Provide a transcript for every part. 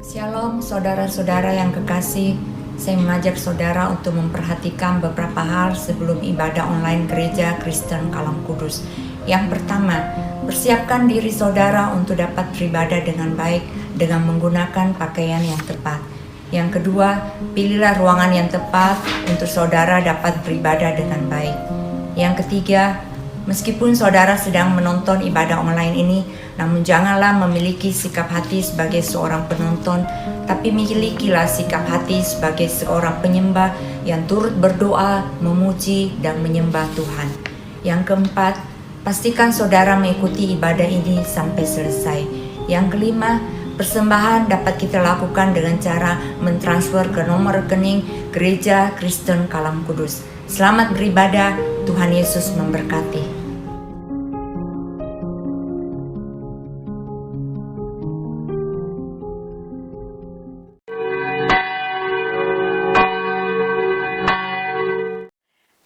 Shalom saudara-saudara yang kekasih, saya mengajak saudara untuk memperhatikan beberapa hal sebelum ibadah online Gereja Kristen Kalam Kudus. Yang pertama, persiapkan diri saudara untuk dapat beribadah dengan baik dengan menggunakan pakaian yang tepat. Yang kedua, pilihlah ruangan yang tepat untuk saudara dapat beribadah dengan baik. Yang ketiga, meskipun saudara sedang menonton ibadah online ini, namun janganlah memiliki sikap hati sebagai seorang penonton, tapi milikilah sikap hati sebagai seorang penyembah yang turut berdoa, memuji, dan menyembah Tuhan. Yang keempat, pastikan saudara mengikuti ibadah ini sampai selesai. Yang kelima, persembahan dapat kita lakukan dengan cara mentransfer ke nomor rekening Gereja Kristen Kalam Kudus. Selamat beribadah, Tuhan Yesus memberkati.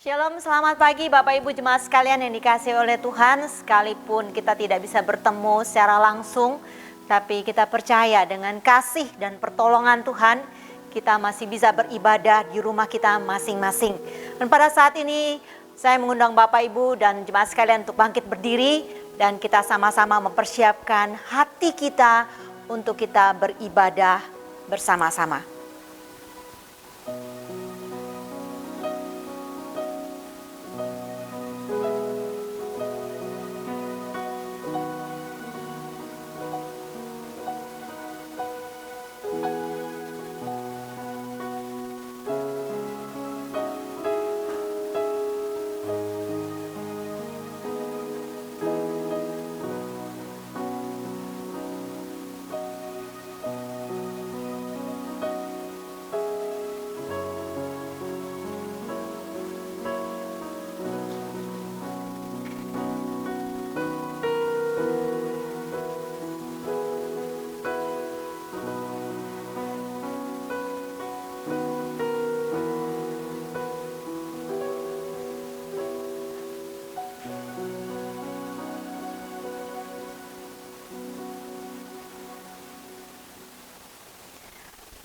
Shalom, selamat pagi Bapak Ibu jemaat sekalian yang dikasihi oleh Tuhan. Sekalipun kita tidak bisa bertemu secara langsung, tapi kita percaya dengan kasih dan pertolongan Tuhan, kita masih bisa beribadah di rumah kita masing-masing. Dan pada saat ini saya mengundang Bapak Ibu dan jemaat sekalian untuk bangkit berdiri, dan kita sama-sama mempersiapkan hati kita untuk kita beribadah bersama-sama.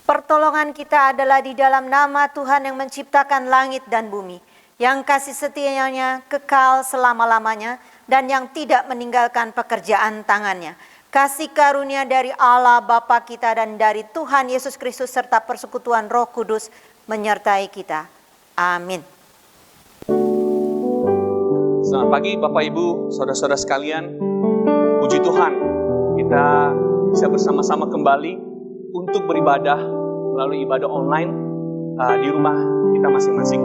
Pertolongan kita adalah di dalam nama Tuhan yang menciptakan langit dan bumi, yang kasih setianya kekal selama-lamanya, dan yang tidak meninggalkan pekerjaan tangannya. Kasih karunia dari Allah Bapa kita dan dari Tuhan Yesus Kristus serta persekutuan Roh Kudus menyertai kita. Amin. Selamat pagi Bapak Ibu, saudara-saudara sekalian. Puji Tuhan, kita bisa bersama-sama kembali untuk beribadah melalui ibadah online di rumah kita masing-masing.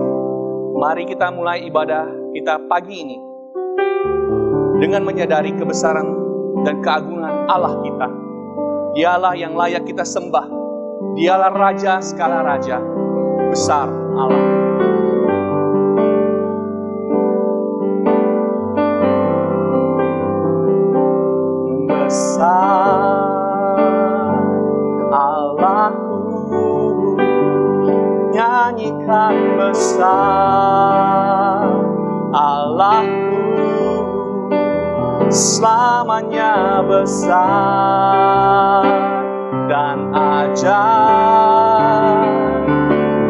Mari kita mulai ibadah kita pagi ini dengan menyadari kebesaran dan keagungan Allah kita. Dialah yang layak kita sembah. Dialah Raja segala Raja, besar Allah. Besar Allahku, nyanyikan besar Allahku, selamanya besar dan ajaib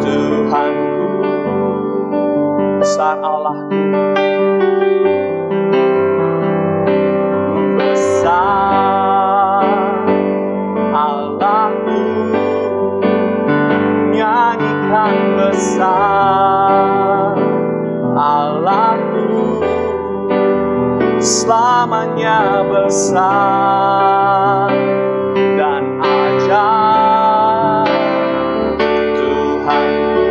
Tuhanku. Besar Allahku, besar Allahku, nyanyikan besar Allahku, selamanya besar dan ajaib Tuhanku.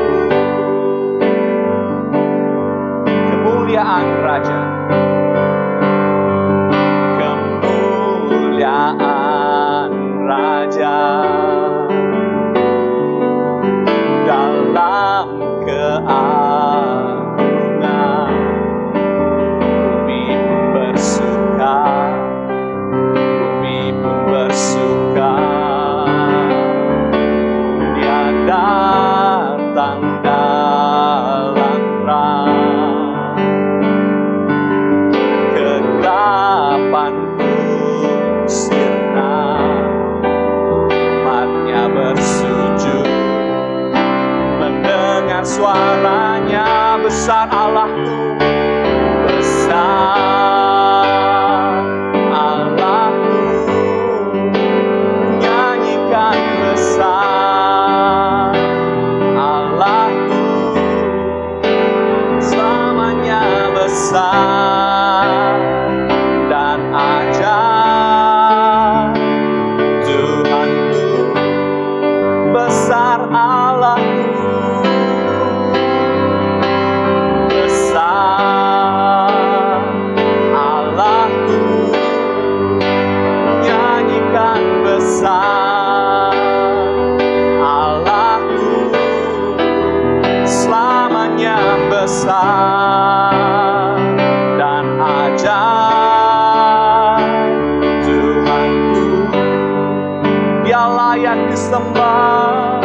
Kemuliaan Raja, kemuliaan Raja dalam keagungan, bumi pun bersuka, bumi pun bersuka. Raja, Tuhanku, Dia layak disembah,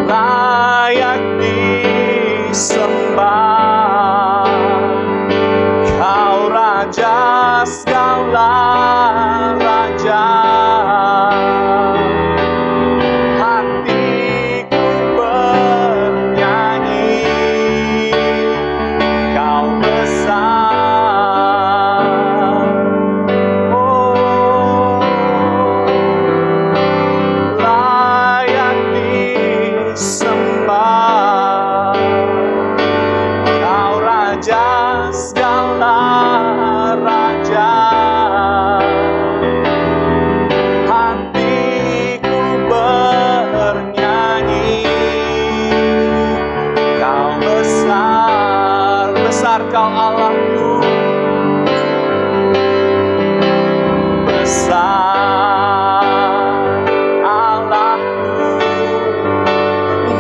layak disembah. Kau Raja segala raja, hatiku bernyanyi, Kau besar. Oh, layak disembah. Kau Raja segala raja, hatiku bernyanyi, Kau besar, besar Kau Allahku, besar Allahku,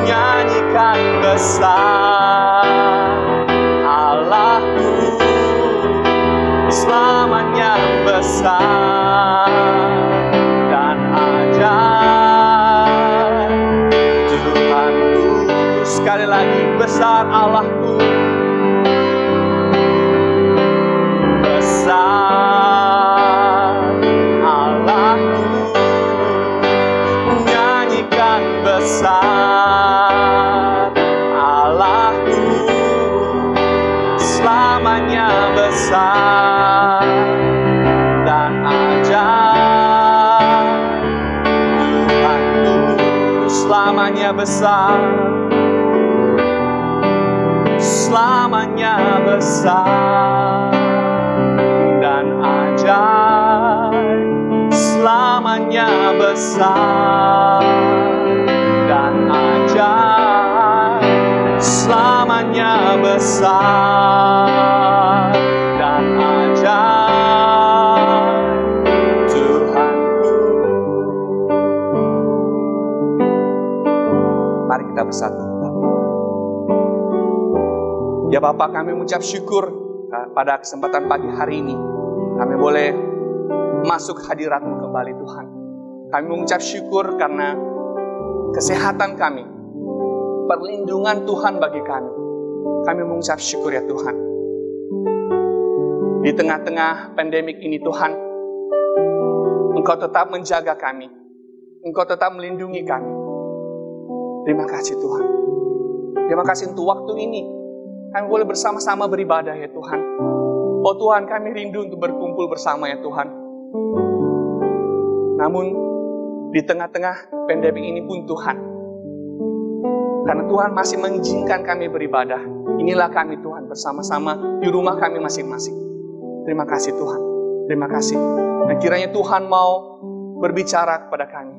nyanyikan besar Allahku, selamanya besar dan ajaib. Tuhanku, sekali lagi, besar Allahku, besar Allahku, nyanyikan besar Allahku, selamanya besar dan ajaib. Tuhanku selamanya besar, selamanya besar dan ajaib, selamanya besar dan ajaib, selamanya besar dan ajaib. Tuhanku. Mari kita bersatu. Ya Bapa, kami mengucap syukur pada kesempatan pagi hari ini. Kami boleh masuk hadirat-Mu kembali Tuhan. Kami mengucap syukur karena kesehatan kami, perlindungan Tuhan bagi kami. Kami mengucap syukur ya Tuhan. Di tengah-tengah pandemik ini Tuhan, Engkau tetap menjaga kami. Engkau tetap melindungi kami. Terima kasih Tuhan. Terima kasih untuk waktu ini. Kami boleh bersama-sama beribadah ya Tuhan. Oh Tuhan, kami rindu untuk berkumpul bersama ya Tuhan. Namun, di tengah-tengah pandemi ini pun Tuhan, karena Tuhan masih mengizinkan kami beribadah, inilah kami Tuhan bersama-sama di rumah kami masing-masing. Terima kasih Tuhan. Terima kasih. Dan kiranya Tuhan mau berbicara kepada kami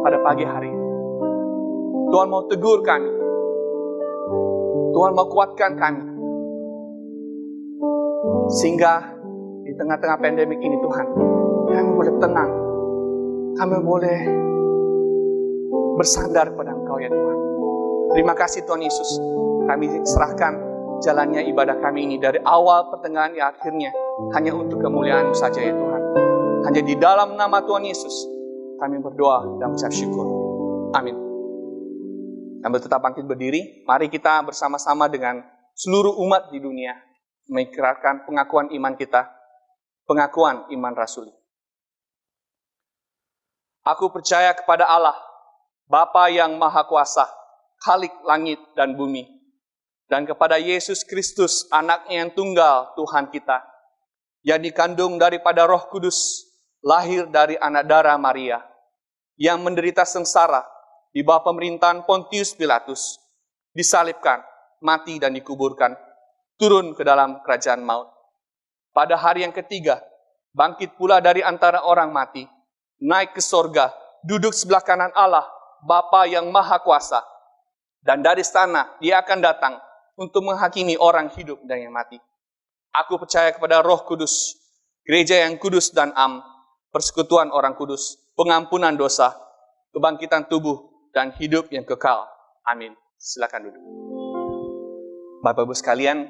pada pagi hari ini. Tuhan mau tegur kami. Tuhan mau kuatkan kami. Sehingga di tengah-tengah pandemik ini Tuhan, kami boleh tenang. Kami boleh bersandar kepada Engkau ya Tuhan. Terima kasih Tuhan Yesus. Kami serahkan jalannya ibadah kami ini dari awal, pertengahan, ya akhirnya hanya untuk kemuliaan-Mu saja ya Tuhan. Hanya di dalam nama Tuhan Yesus kami berdoa dan mengucap syukur. Amin. Sambil tetap bangkit berdiri, mari kita bersama-sama dengan seluruh umat di dunia mengikrarkan pengakuan iman kita, pengakuan iman rasuli. Aku percaya kepada Allah, Bapa yang Maha Kuasa, Khalik langit dan bumi, dan kepada Yesus Kristus, Anak-Nya yang tunggal, Tuhan kita, yang dikandung daripada Roh Kudus, lahir dari anak darah Maria, yang menderita sengsara di bawah pemerintahan Pontius Pilatus, disalibkan, mati dan dikuburkan, turun ke dalam kerajaan maut. Pada hari yang ketiga, bangkit pula dari antara orang mati, naik ke sorga, duduk sebelah kanan Allah, Bapa yang Maha Kuasa. Dan dari sana Dia akan datang untuk menghakimi orang hidup dan yang mati. Aku percaya kepada Roh Kudus, gereja yang kudus dan am, persekutuan orang kudus, pengampunan dosa, kebangkitan tubuh, dan hidup yang kekal. Amin. Silakan duduk. Bapak Ibu sekalian,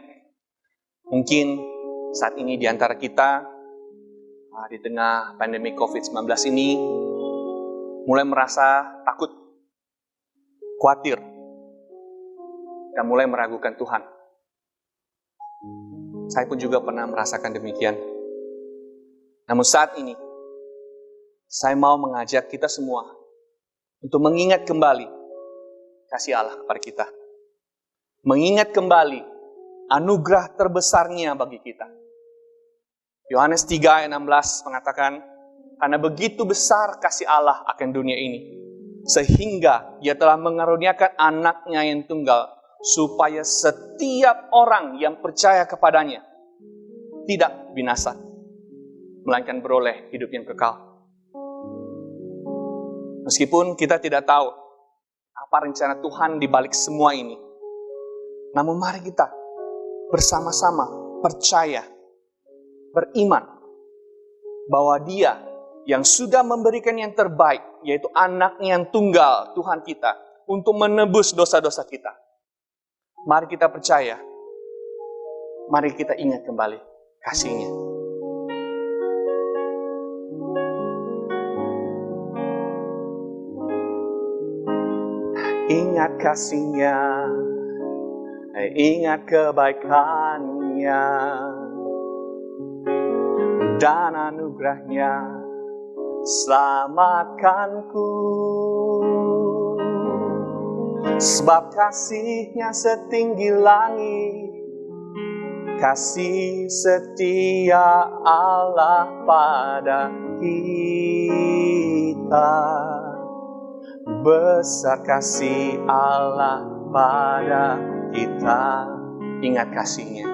Mungkin saat ini di antara kita, di tengah pandemi COVID-19 ini, mulai merasa takut, khawatir, dan mulai meragukan Tuhan. Saya pun juga pernah merasakan demikian. Namun saat ini, saya mau mengajak kita semua untuk mengingat kembali kasih Allah kepada kita. Mengingat kembali anugerah terbesarnya bagi kita. Yohanes 3 ayat 16 mengatakan, karena begitu besar kasih Allah akan dunia ini, sehingga Dia telah mengaruniakan anaknya yang tunggal, supaya setiap orang yang percaya kepadanya tidak binasa, melainkan beroleh hidup yang kekal. Meskipun kita tidak tahu apa rencana Tuhan di balik semua ini, namun mari kita bersama-sama percaya, beriman bahwa Dia yang sudah memberikan yang terbaik, yaitu anaknya yang tunggal, Tuhan kita, untuk menebus dosa-dosa kita. Mari kita percaya, mari kita ingat kembali kasih-Nya. Ingat kasih-Nya, ingat kebaikan-Nya dan anugerah-Nya, selamatkanku. Sebab kasih-Nya setinggi langit, kasih setia Allah pada kita. Besar kasih Allah pada kita. Ingat kasih-Nya,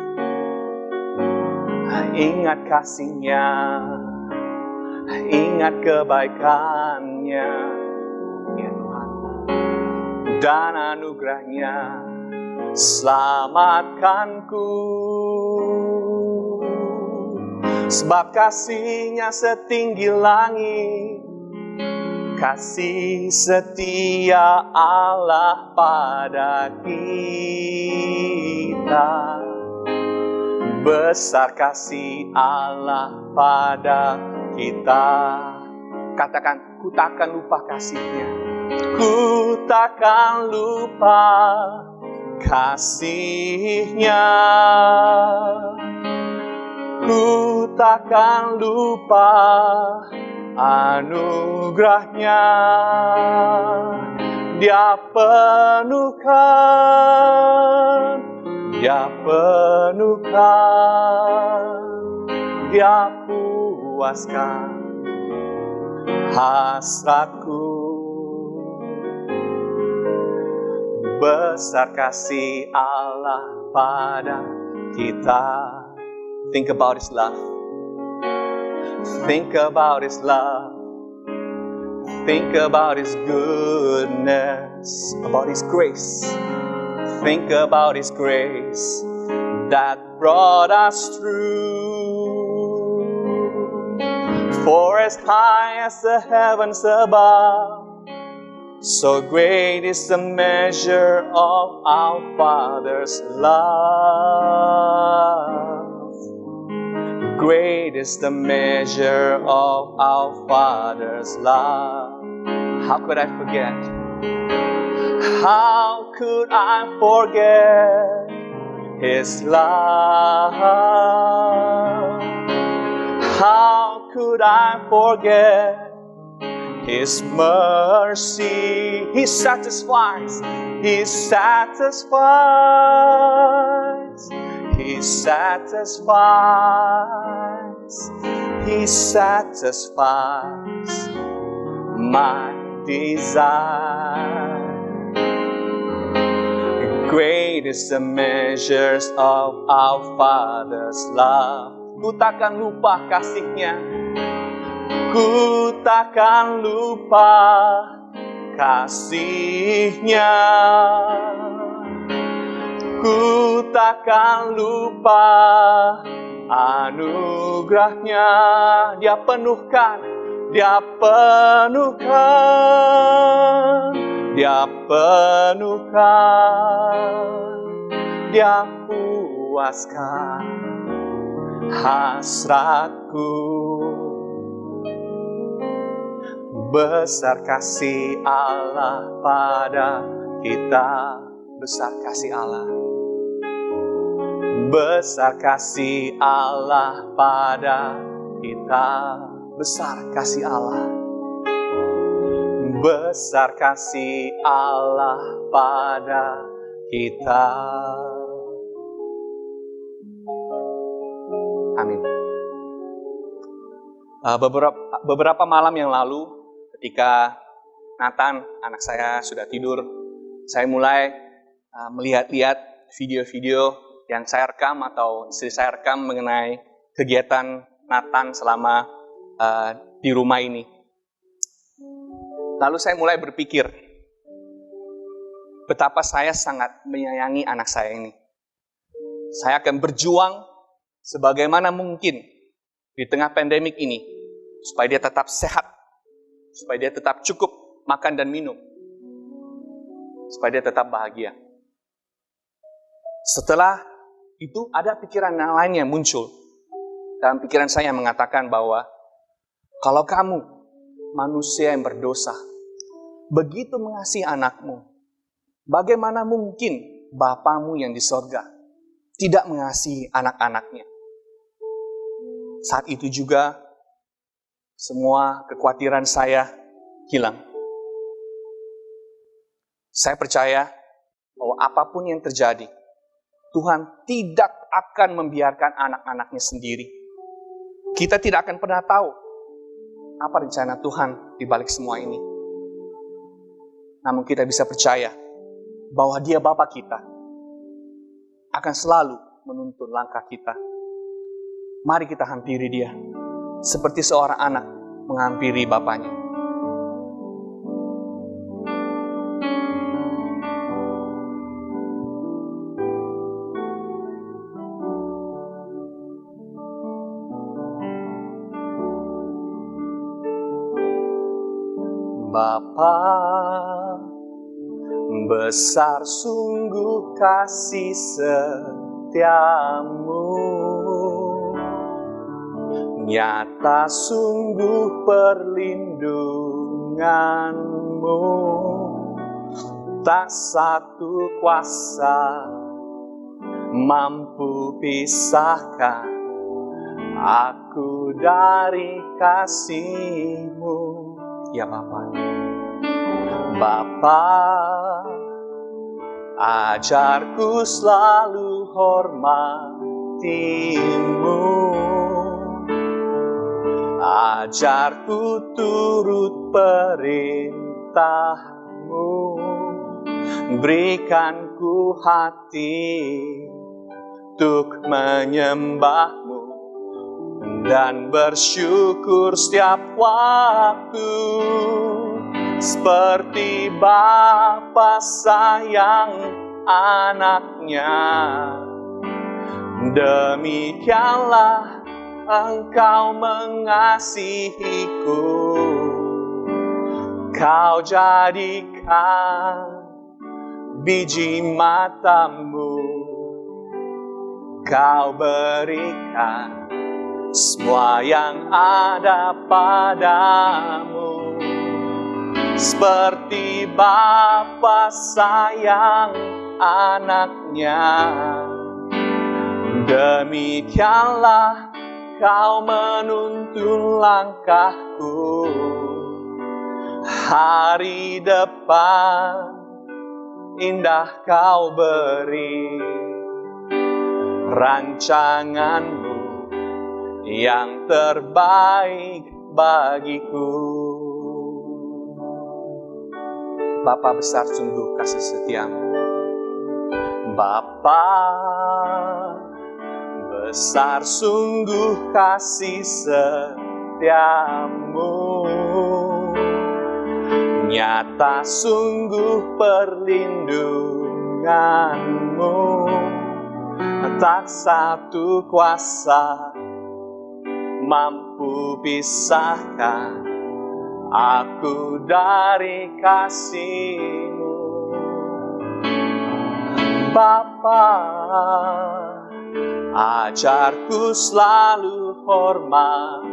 ingat kasih-Nya, ingat kebaikan-Nya, ya Tuhan, dan anugerah-Nya, selamatkanku. Sebab kasih-Nya setinggi langit, kasih setia Allah pada kita. Besar kasih Allah pada kita. Katakan, ku takkan lupa kasih-Nya. Ku takkan lupa kasih-Nya. Ku takkan lupa anugerah-Nya. Dia penuhkan, Dia penuhkan, Dia puaskan hasratku. Besar kasih Allah pada kita. Think about His love. Think about His love. Think about His goodness, about His grace. Think about His grace that brought us through. For as high as the heavens above, so great is the measure of our Father's love. Great is the measure of our Father's love. How could I forget? How could I forget His love? How could I forget His mercy? He satisfies. He satisfies. He satisfies. He satisfies my desire. Great is the measures of our Father's love. Ku takkan lupa kasih-Nya. Ku takkan lupa kasih-Nya. Ku takkan lupa anugerah-Nya. Dia penuhkan, Dia penuhkan, Dia penuhkan, Dia puaskan puaskan hasratku. Besar kasih Allah pada kita, besar kasih Allah. Besar kasih Allah pada kita, besar kasih Allah. Besar kasih Allah pada kita. Amin. Beberapa malam yang lalu, ketika Nathan, anak saya, sudah tidur, saya mulai melihat-lihat video-video yang saya rekam atau istri saya rekam mengenai kegiatan Nathan selama di rumah ini. Lalu saya mulai berpikir, betapa saya sangat menyayangi anak saya ini. Saya akan berjuang sebagaimana mungkin di tengah pandemik ini, supaya dia tetap sehat, supaya dia tetap cukup makan dan minum, supaya dia tetap bahagia. Setelah itu ada pikiran yang lain yang muncul. Dalam pikiran saya yang mengatakan bahwa kalau kamu manusia yang berdosa, begitu mengasihi anakmu, bagaimana mungkin Bapamu yang di sorga tidak mengasihi anak-anaknya? Saat itu juga semua kekhawatiran saya hilang. Saya percaya bahwa apapun yang terjadi, Tuhan tidak akan membiarkan anak-anaknya sendiri. Kita tidak akan pernah tahu apa rencana Tuhan di balik semua ini. Namun kita bisa percaya bahwa Dia Bapa kita akan selalu menuntun langkah kita. Mari kita hampiri Dia seperti seorang anak menghampiri bapaknya. Bapa, besar sungguh kasih setiamu, nyata sungguh perlindunganmu, tak satu kuasa mampu pisahkan aku dari kasih-Mu. Ya Bapa, Bapa, ajarku selalu hormati-Mu, ajarku turut perintah-Mu, berikan ku hati untuk menyembah-Mu dan bersyukur setiap waktu, seperti Bapa sayang anaknya. Demikianlah Engkau mengasihiku, Kau jadikan biji mata-Mu, Kau berikan semua yang ada padamu, seperti Bapa sayang anaknya. Demikianlah Kau menuntun langkahku, hari depan indah Kau beri, rancangan-Mu yang terbaik bagiku. Bapa besar sungguh kasih setiamu, Bapa besar sungguh kasih setiamu, nyata sungguh perlindunganmu, tak satu kuasa mampu pisahkan aku dari kasih-Mu. Bapa, Ajarku selalu hormatimu,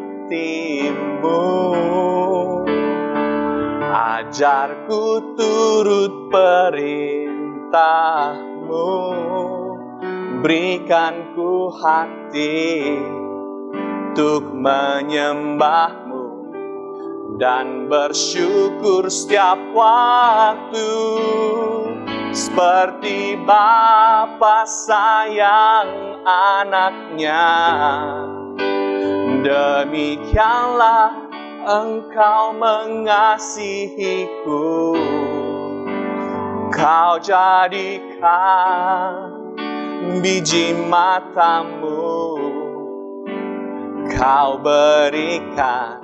ajarku turut perintahmu, berikan ku hati untuk menyembahmu dan bersyukur setiap waktu, seperti Bapa sayang anaknya. Demikianlah Engkau mengasihiku. Kau jadikan biji matamu, Kau berikan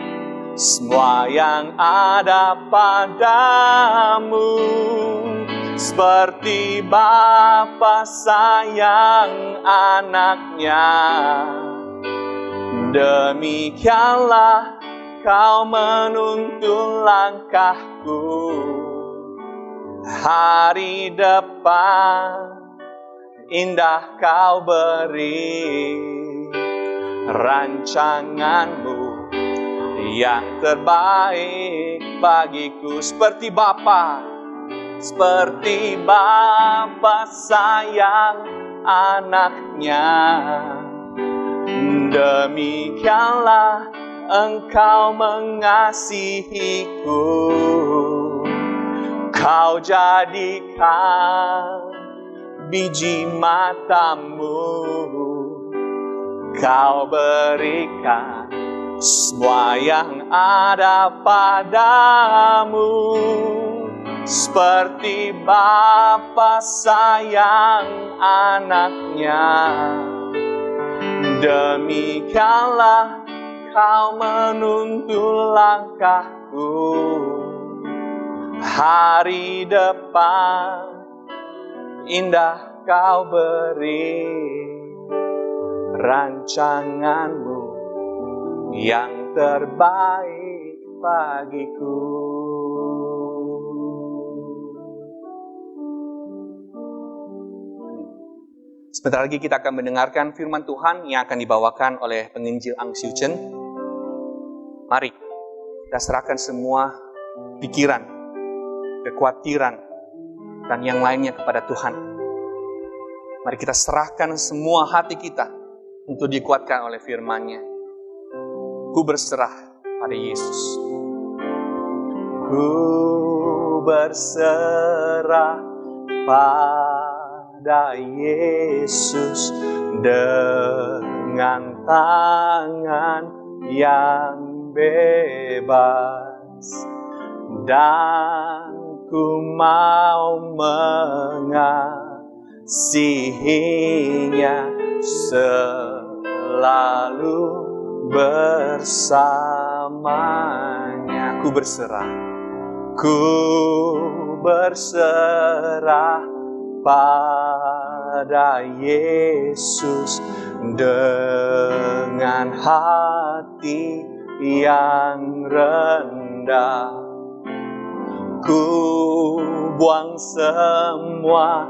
semua yang ada padamu, seperti Bapa sayang anaknya. Demikianlah Kau menuntun langkahku. Hari depan indah Kau beri, rancanganmu yang terbaik bagiku, seperti Bapa sayang anaknya. Demikianlah Engkau mengasihiku. Kau jadikan biji matamu, Kau berikan semua yang ada padamu, seperti Bapa sayang anaknya. Demikianlah Kau menuntun langkahku. Hari depan indah Kau beri, rancanganmu yang terbaik bagiku. Sebentar lagi kita akan mendengarkan firman Tuhan yang akan dibawakan oleh penginjil Ang Siu Chen. Mari kita serahkan semua pikiran, kekhawatiran, dan yang lainnya kepada Tuhan. Mari kita serahkan semua hati kita untuk dikuatkan oleh firman-Nya. Ku berserah pada Yesus. Ku berserah pada Yesus dengan tangan yang bebas, dan ku mau mengasihinya selalu bersamanya. Ku berserah pada Yesus dengan hati yang rendah. Ku buang semua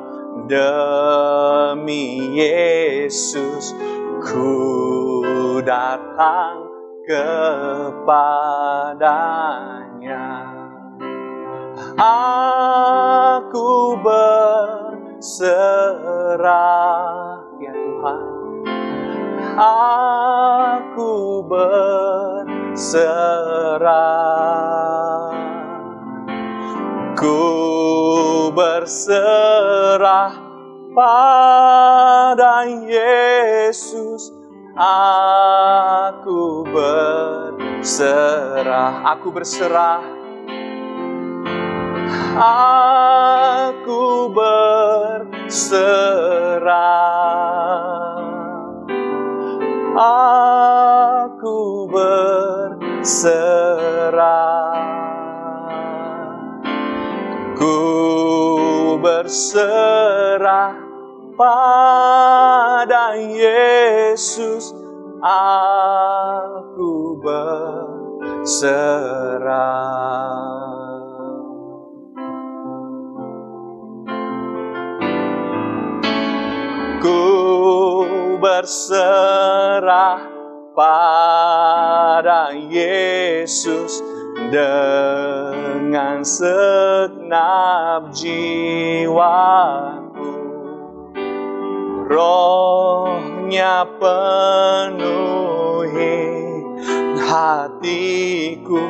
demi Yesus, ku datang kepadanya. Aku berserah, ya Tuhan. Aku berserah. Ku berserah pada Yesus. Aku berserah. Aku berserah. Aku berserah. Aku berserah. Ku berserah pada Yesus. Aku berserah. Ku berserah pada Yesus dengan segenap jiwaku. Roh-Nya penuhi hatiku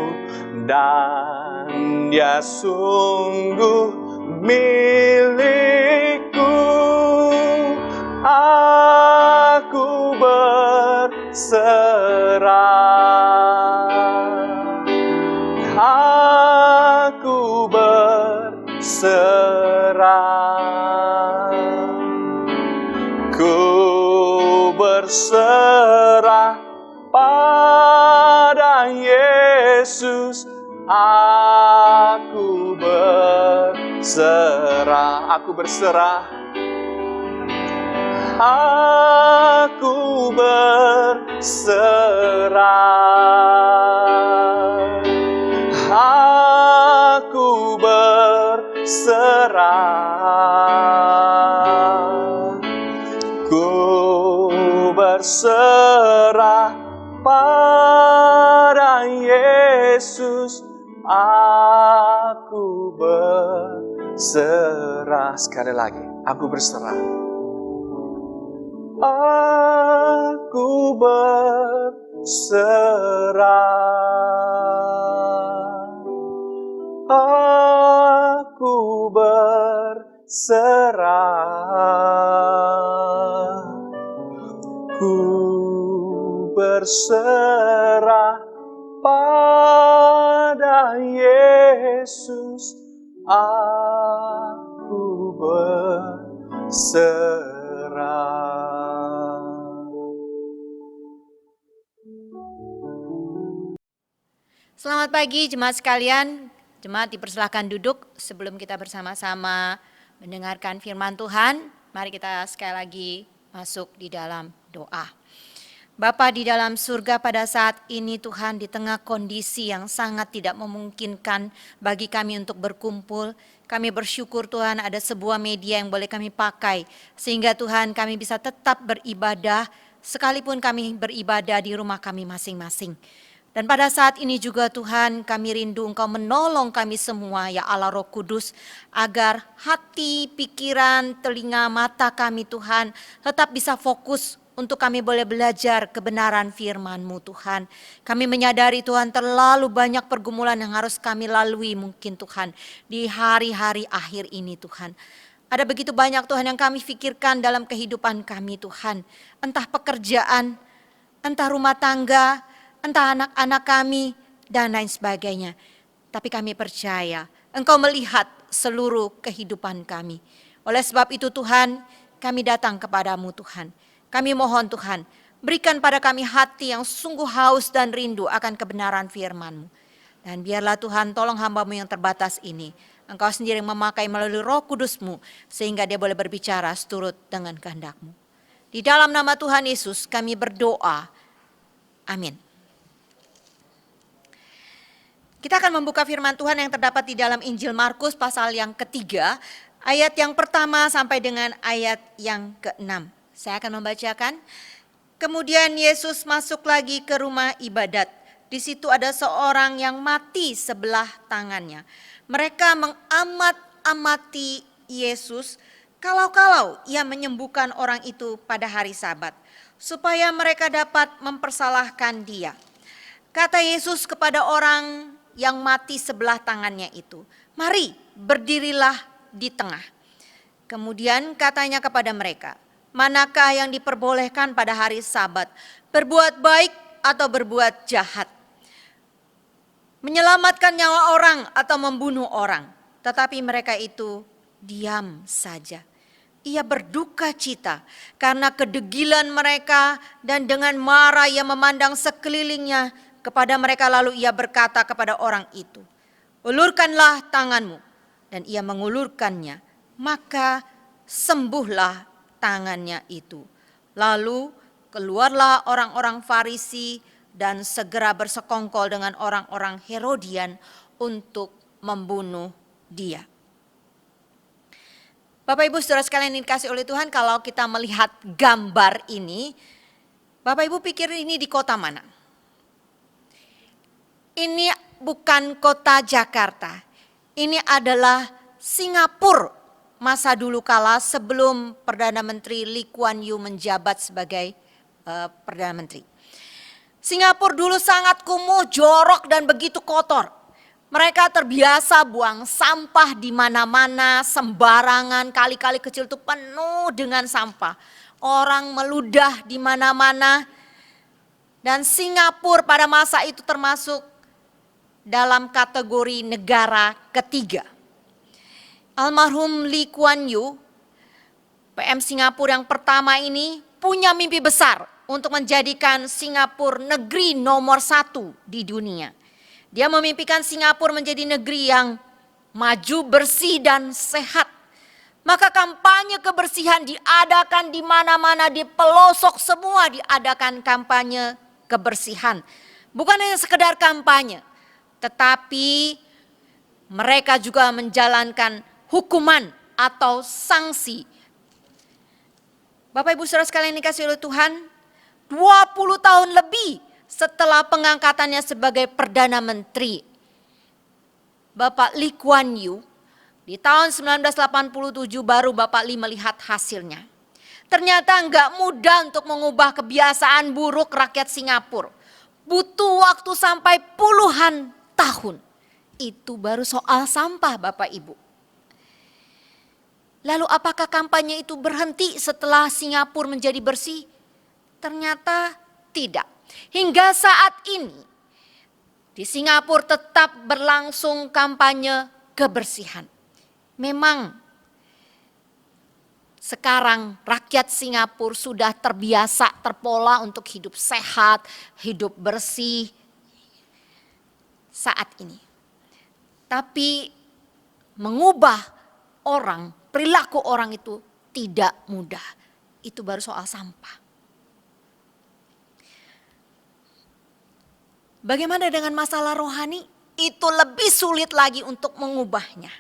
dan Dia sungguh milikku. Aku berserah, aku berserah, ku berserah pada Yesus. Aku berserah, aku berserah, aku berserah, aku berserah, ku berserah pada Yesus. Aku berserah. Sekali lagi, aku berserah. Aku berserah, aku berserah, ku berserah pada Yesus. Aku berserah. Selamat pagi jemaat sekalian. Jemaat dipersilahkan duduk sebelum kita bersama-sama mendengarkan firman Tuhan. Mari kita sekali lagi masuk di dalam doa. Bapa di dalam surga, pada saat ini Tuhan, di tengah kondisi yang sangat tidak memungkinkan bagi kami untuk berkumpul, kami bersyukur Tuhan ada sebuah media yang boleh kami pakai, sehingga Tuhan kami bisa tetap beribadah sekalipun kami beribadah di rumah kami masing-masing. Dan pada saat ini juga Tuhan, kami rindu Engkau menolong kami semua, ya Allah Roh Kudus, agar hati, pikiran, telinga, mata kami Tuhan tetap bisa fokus untuk kami boleh belajar kebenaran firman-Mu Tuhan. Kami menyadari Tuhan terlalu banyak pergumulan yang harus kami lalui mungkin Tuhan di hari-hari akhir ini Tuhan. Ada begitu banyak Tuhan yang kami pikirkan dalam kehidupan kami Tuhan. Entah pekerjaan, entah rumah tangga, entah anak-anak kami dan lain sebagainya. Tapi kami percaya Engkau melihat seluruh kehidupan kami. Oleh sebab itu Tuhan, kami datang kepadamu Tuhan. Kami mohon Tuhan, berikan pada kami hati yang sungguh haus dan rindu akan kebenaran firman-Mu. Dan biarlah Tuhan tolong hamba-Mu yang terbatas ini. Engkau sendiri yang memakai melalui Roh Kudus-Mu sehingga dia boleh berbicara seturut dengan kehendak-Mu. Di dalam nama Tuhan Yesus kami berdoa. Amin. Kita akan membuka firman Tuhan yang terdapat di dalam Injil Markus pasal yang ketiga, ayat yang pertama sampai dengan ayat yang ke-6. Saya akan membacakan. Kemudian Yesus masuk lagi ke rumah ibadat. Di situ ada seorang yang mati sebelah tangannya. Mereka mengamat-amati Yesus kalau-kalau ia menyembuhkan orang itu pada hari Sabat, supaya mereka dapat mempersalahkan dia. Kata Yesus kepada orang yang mati sebelah tangannya itu, "Mari, berdirilah di tengah." Kemudian katanya kepada mereka, "Manakah yang diperbolehkan pada hari Sabat, berbuat baik atau berbuat jahat? Menyelamatkan nyawa orang atau membunuh orang?" Tetapi mereka itu diam saja. Ia berduka cita karena kedegilan mereka, dan dengan marah ia memandang sekelilingnya kepada mereka, lalu ia berkata kepada orang itu, "Ulurkanlah tanganmu." Dan ia mengulurkannya, maka sembuhlah tangannya itu. Lalu keluarlah orang-orang Farisi dan segera bersekongkol dengan orang-orang Herodian untuk membunuh dia. Bapak Ibu saudara sekalian yang dikasih oleh Tuhan, kalau kita melihat gambar ini, Bapak Ibu pikir ini di kota mana? Ini bukan kota Jakarta, ini adalah Singapura masa dulu kala sebelum Perdana Menteri Lee Kuan Yew menjabat sebagai Perdana Menteri. Singapura dulu sangat kumuh, jorok dan begitu kotor. Mereka terbiasa buang sampah di mana-mana, sembarangan, kali-kali kecil itu penuh dengan sampah. Orang meludah di mana-mana. Dan Singapura pada masa itu termasuk dalam kategori negara ketiga. Almarhum Lee Kuan Yew, PM Singapura yang pertama ini punya mimpi besar untuk menjadikan Singapura negeri nomor 1 di dunia. Dia memimpikan Singapura menjadi negeri yang maju, bersih dan sehat. Maka kampanye kebersihan diadakan di mana-mana, di pelosok semua diadakan kampanye kebersihan. Bukan hanya sekedar kampanye, tetapi mereka juga menjalankan hukuman atau sanksi. Bapak Ibu saudara sekalian yang dikasihi oleh Tuhan, 20 tahun lebih setelah pengangkatannya sebagai Perdana Menteri, Bapak Lee Kuan Yew, di tahun 1987 baru Bapak Lee melihat hasilnya. Ternyata enggak mudah untuk mengubah kebiasaan buruk rakyat Singapura. Butuh waktu sampai puluhan tahun. Itu baru soal sampah Bapak Ibu. Lalu apakah kampanye itu berhenti setelah Singapura menjadi bersih? Ternyata tidak. Hingga saat ini di Singapura tetap berlangsung kampanye kebersihan. Memang sekarang rakyat Singapura sudah terbiasa, terpola untuk hidup sehat, hidup bersih saat ini. Tapi mengubah orang, perilaku orang itu tidak mudah. Itu baru soal sampah. Bagaimana dengan masalah rohani? Itu lebih sulit lagi untuk mengubahnya.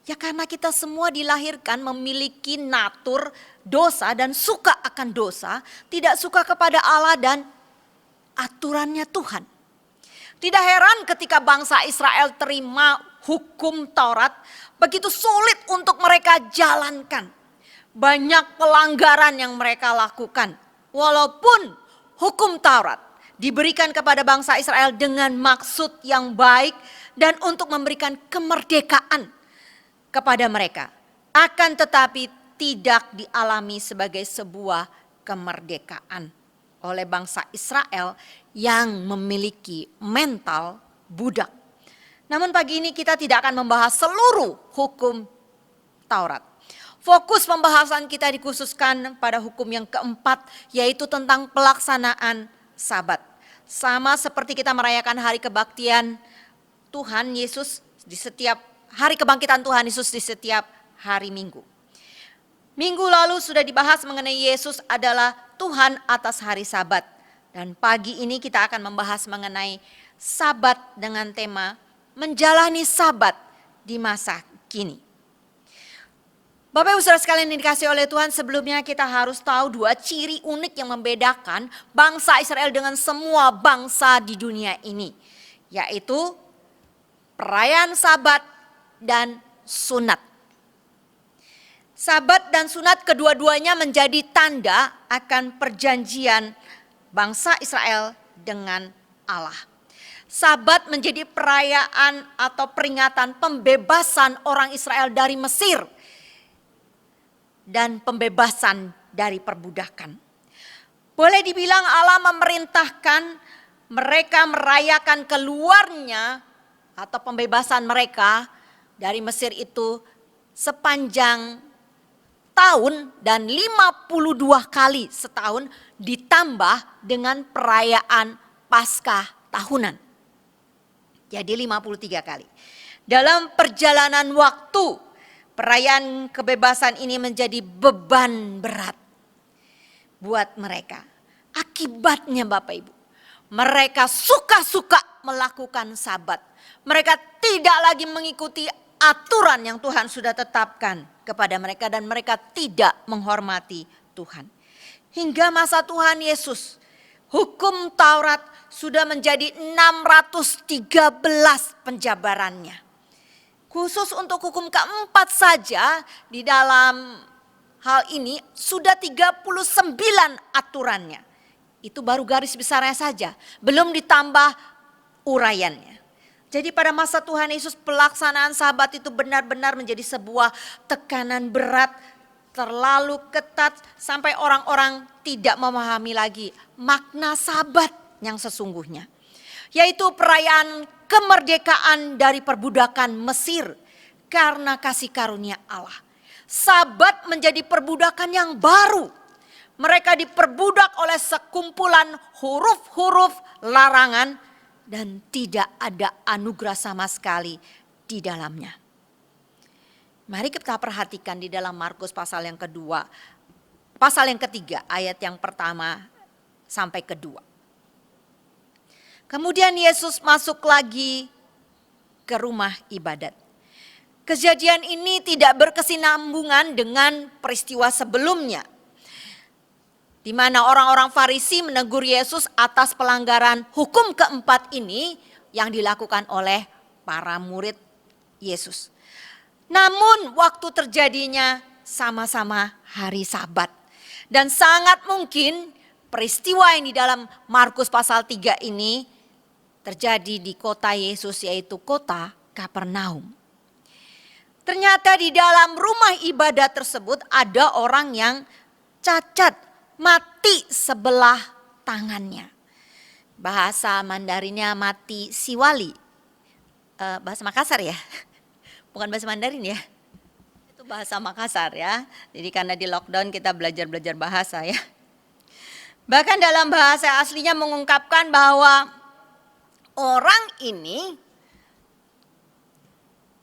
Ya karena kita semua dilahirkan memiliki natur dosa dan suka akan dosa, tidak suka kepada Allah dan aturannya Tuhan. Tidak heran ketika bangsa Israel terima hukum Taurat, begitu sulit untuk mereka jalankan. Banyak pelanggaran yang mereka lakukan. Walaupun hukum Taurat diberikan kepada bangsa Israel dengan maksud yang baik dan untuk memberikan kemerdekaan kepada mereka. Akan tetapi tidak dialami sebagai sebuah kemerdekaan oleh bangsa Israel yang memiliki mental budak. Namun pagi ini kita tidak akan membahas seluruh hukum Taurat. Fokus pembahasan kita dikhususkan pada hukum yang keempat, yaitu tentang pelaksanaan Sabat. Sama seperti kita merayakan hari kebaktian Tuhan Yesus di setiap hari kebangkitan Tuhan Yesus di setiap hari Minggu. Minggu lalu sudah dibahas mengenai Yesus adalah Tuhan atas hari Sabat. Dan pagi ini kita akan membahas mengenai Sabat dengan tema menjalani Sabat di masa kini. Bapak Ibu saudara sekalian yang dikasihi oleh Tuhan, sebelumnya kita harus tahu dua ciri unik yang membedakan bangsa Israel dengan semua bangsa di dunia ini. Yaitu perayaan Sabat dan sunat. Sabat dan sunat kedua-duanya menjadi tanda akan perjanjian bangsa Israel dengan Allah. Sabat menjadi perayaan atau peringatan pembebasan orang Israel dari Mesir dan pembebasan dari perbudakan. Boleh dibilang Allah memerintahkan mereka merayakan keluarnya atau pembebasan mereka dari Mesir itu sepanjang tahun dan 52 kali setahun ditambah dengan perayaan Paskah tahunan. Jadi 53 kali. Dalam perjalanan waktu, perayaan kebebasan ini menjadi beban berat buat mereka. Akibatnya Bapak Ibu, mereka suka-suka melakukan Sabat. Mereka tidak lagi mengikuti aturan yang Tuhan sudah tetapkan kepada mereka dan mereka tidak menghormati Tuhan. Hingga masa Tuhan Yesus, hukum Taurat sudah menjadi 613 penjabarannya. Khusus untuk hukum keempat saja di dalam hal ini sudah 39 aturannya. Itu baru garis besarnya saja, belum ditambah uraiannya. Jadi pada masa Tuhan Yesus pelaksanaan Sabat itu benar-benar menjadi sebuah tekanan berat, terlalu ketat sampai orang-orang tidak memahami lagi makna Sabat yang sesungguhnya. Yaitu perayaan kemerdekaan dari perbudakan Mesir karena kasih karunia Allah. Sabat menjadi perbudakan yang baru. Mereka diperbudak oleh sekumpulan huruf-huruf larangan dan tidak ada anugerah sama sekali di dalamnya. Mari kita perhatikan di dalam Markus pasal yang kedua, pasal yang ketiga ayat yang pertama sampai kedua. Kemudian Yesus masuk lagi ke rumah ibadat. Kejadian ini tidak berkesinambungan dengan peristiwa sebelumnya, di mana orang-orang Farisi menegur Yesus atas pelanggaran hukum keempat ini yang dilakukan oleh para murid Yesus. Namun waktu terjadinya sama-sama hari Sabat. Dan sangat mungkin peristiwa yang di dalam Markus pasal 3 ini terjadi di kota Yesus, yaitu kota Kapernaum. Ternyata di dalam rumah ibadat tersebut ada orang yang cacat, mati sebelah tangannya. Bahasa Mandarinnya mati siwali. Bahasa Makassar ya? Bukan bahasa Mandarin ya? Itu bahasa Makassar ya. Jadi karena di lockdown kita belajar bahasa ya. Bahkan dalam bahasa aslinya mengungkapkan bahwa orang ini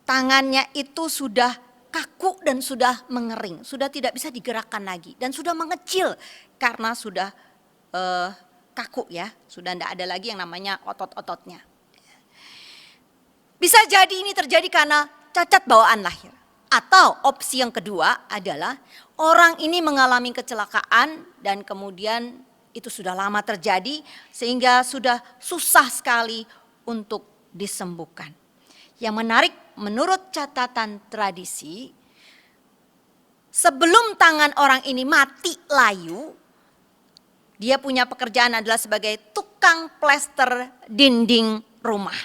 tangannya itu sudah kaku dan sudah mengering, sudah tidak bisa digerakkan lagi dan sudah mengecil karena sudah kaku ya, sudah tidak ada lagi yang namanya otot-ototnya. Bisa jadi ini terjadi karena cacat bawaan lahir. Atau opsi yang kedua adalah orang ini mengalami kecelakaan dan kemudian itu sudah lama terjadi sehingga sudah susah sekali untuk disembuhkan. Yang menarik, menurut catatan tradisi, sebelum tangan orang ini mati layu, dia punya pekerjaan adalah sebagai tukang plester dinding rumah.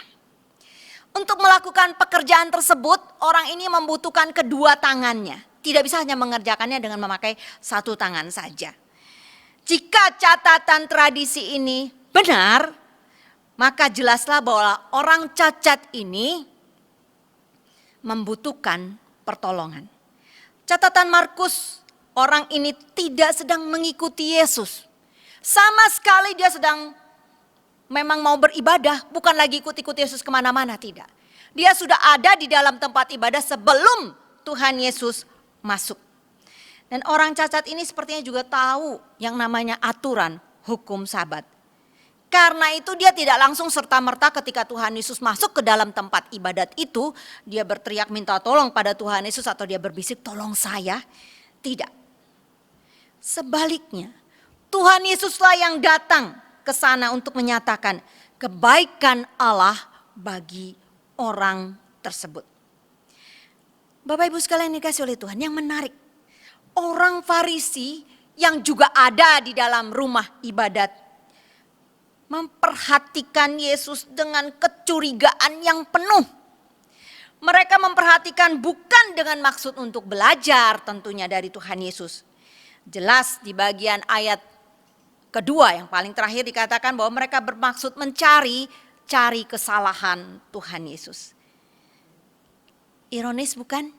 Untuk melakukan pekerjaan tersebut, orang ini membutuhkan kedua tangannya. Tidak bisa hanya mengerjakannya dengan memakai satu tangan saja. Jika catatan tradisi ini benar, maka jelaslah bahwa orang cacat ini membutuhkan pertolongan. Catatan Markus, orang ini tidak sedang mengikuti Yesus. Sama sekali dia sedang memang mau beribadah, bukan lagi ikut-ikut Yesus kemana-mana, tidak. Dia sudah ada di dalam tempat ibadah sebelum Tuhan Yesus masuk. Dan orang cacat ini sepertinya juga tahu yang namanya aturan hukum Sabat. Karena itu dia tidak langsung serta-merta ketika Tuhan Yesus masuk ke dalam tempat ibadat itu, dia berteriak minta tolong pada Tuhan Yesus atau dia berbisik tolong saya. Tidak. Sebaliknya, Tuhan Yesuslah yang datang ke sana untuk menyatakan kebaikan Allah bagi orang tersebut. Bapak Ibu sekalian dikasih oleh Tuhan, yang menarik, orang Farisi yang juga ada di dalam rumah ibadat memperhatikan Yesus dengan kecurigaan yang penuh. Mereka memperhatikan bukan dengan maksud untuk belajar tentunya dari Tuhan Yesus. Jelas di bagian ayat kedua yang paling terakhir dikatakan bahwa mereka bermaksud mencari kesalahan Tuhan Yesus. Ironis bukan?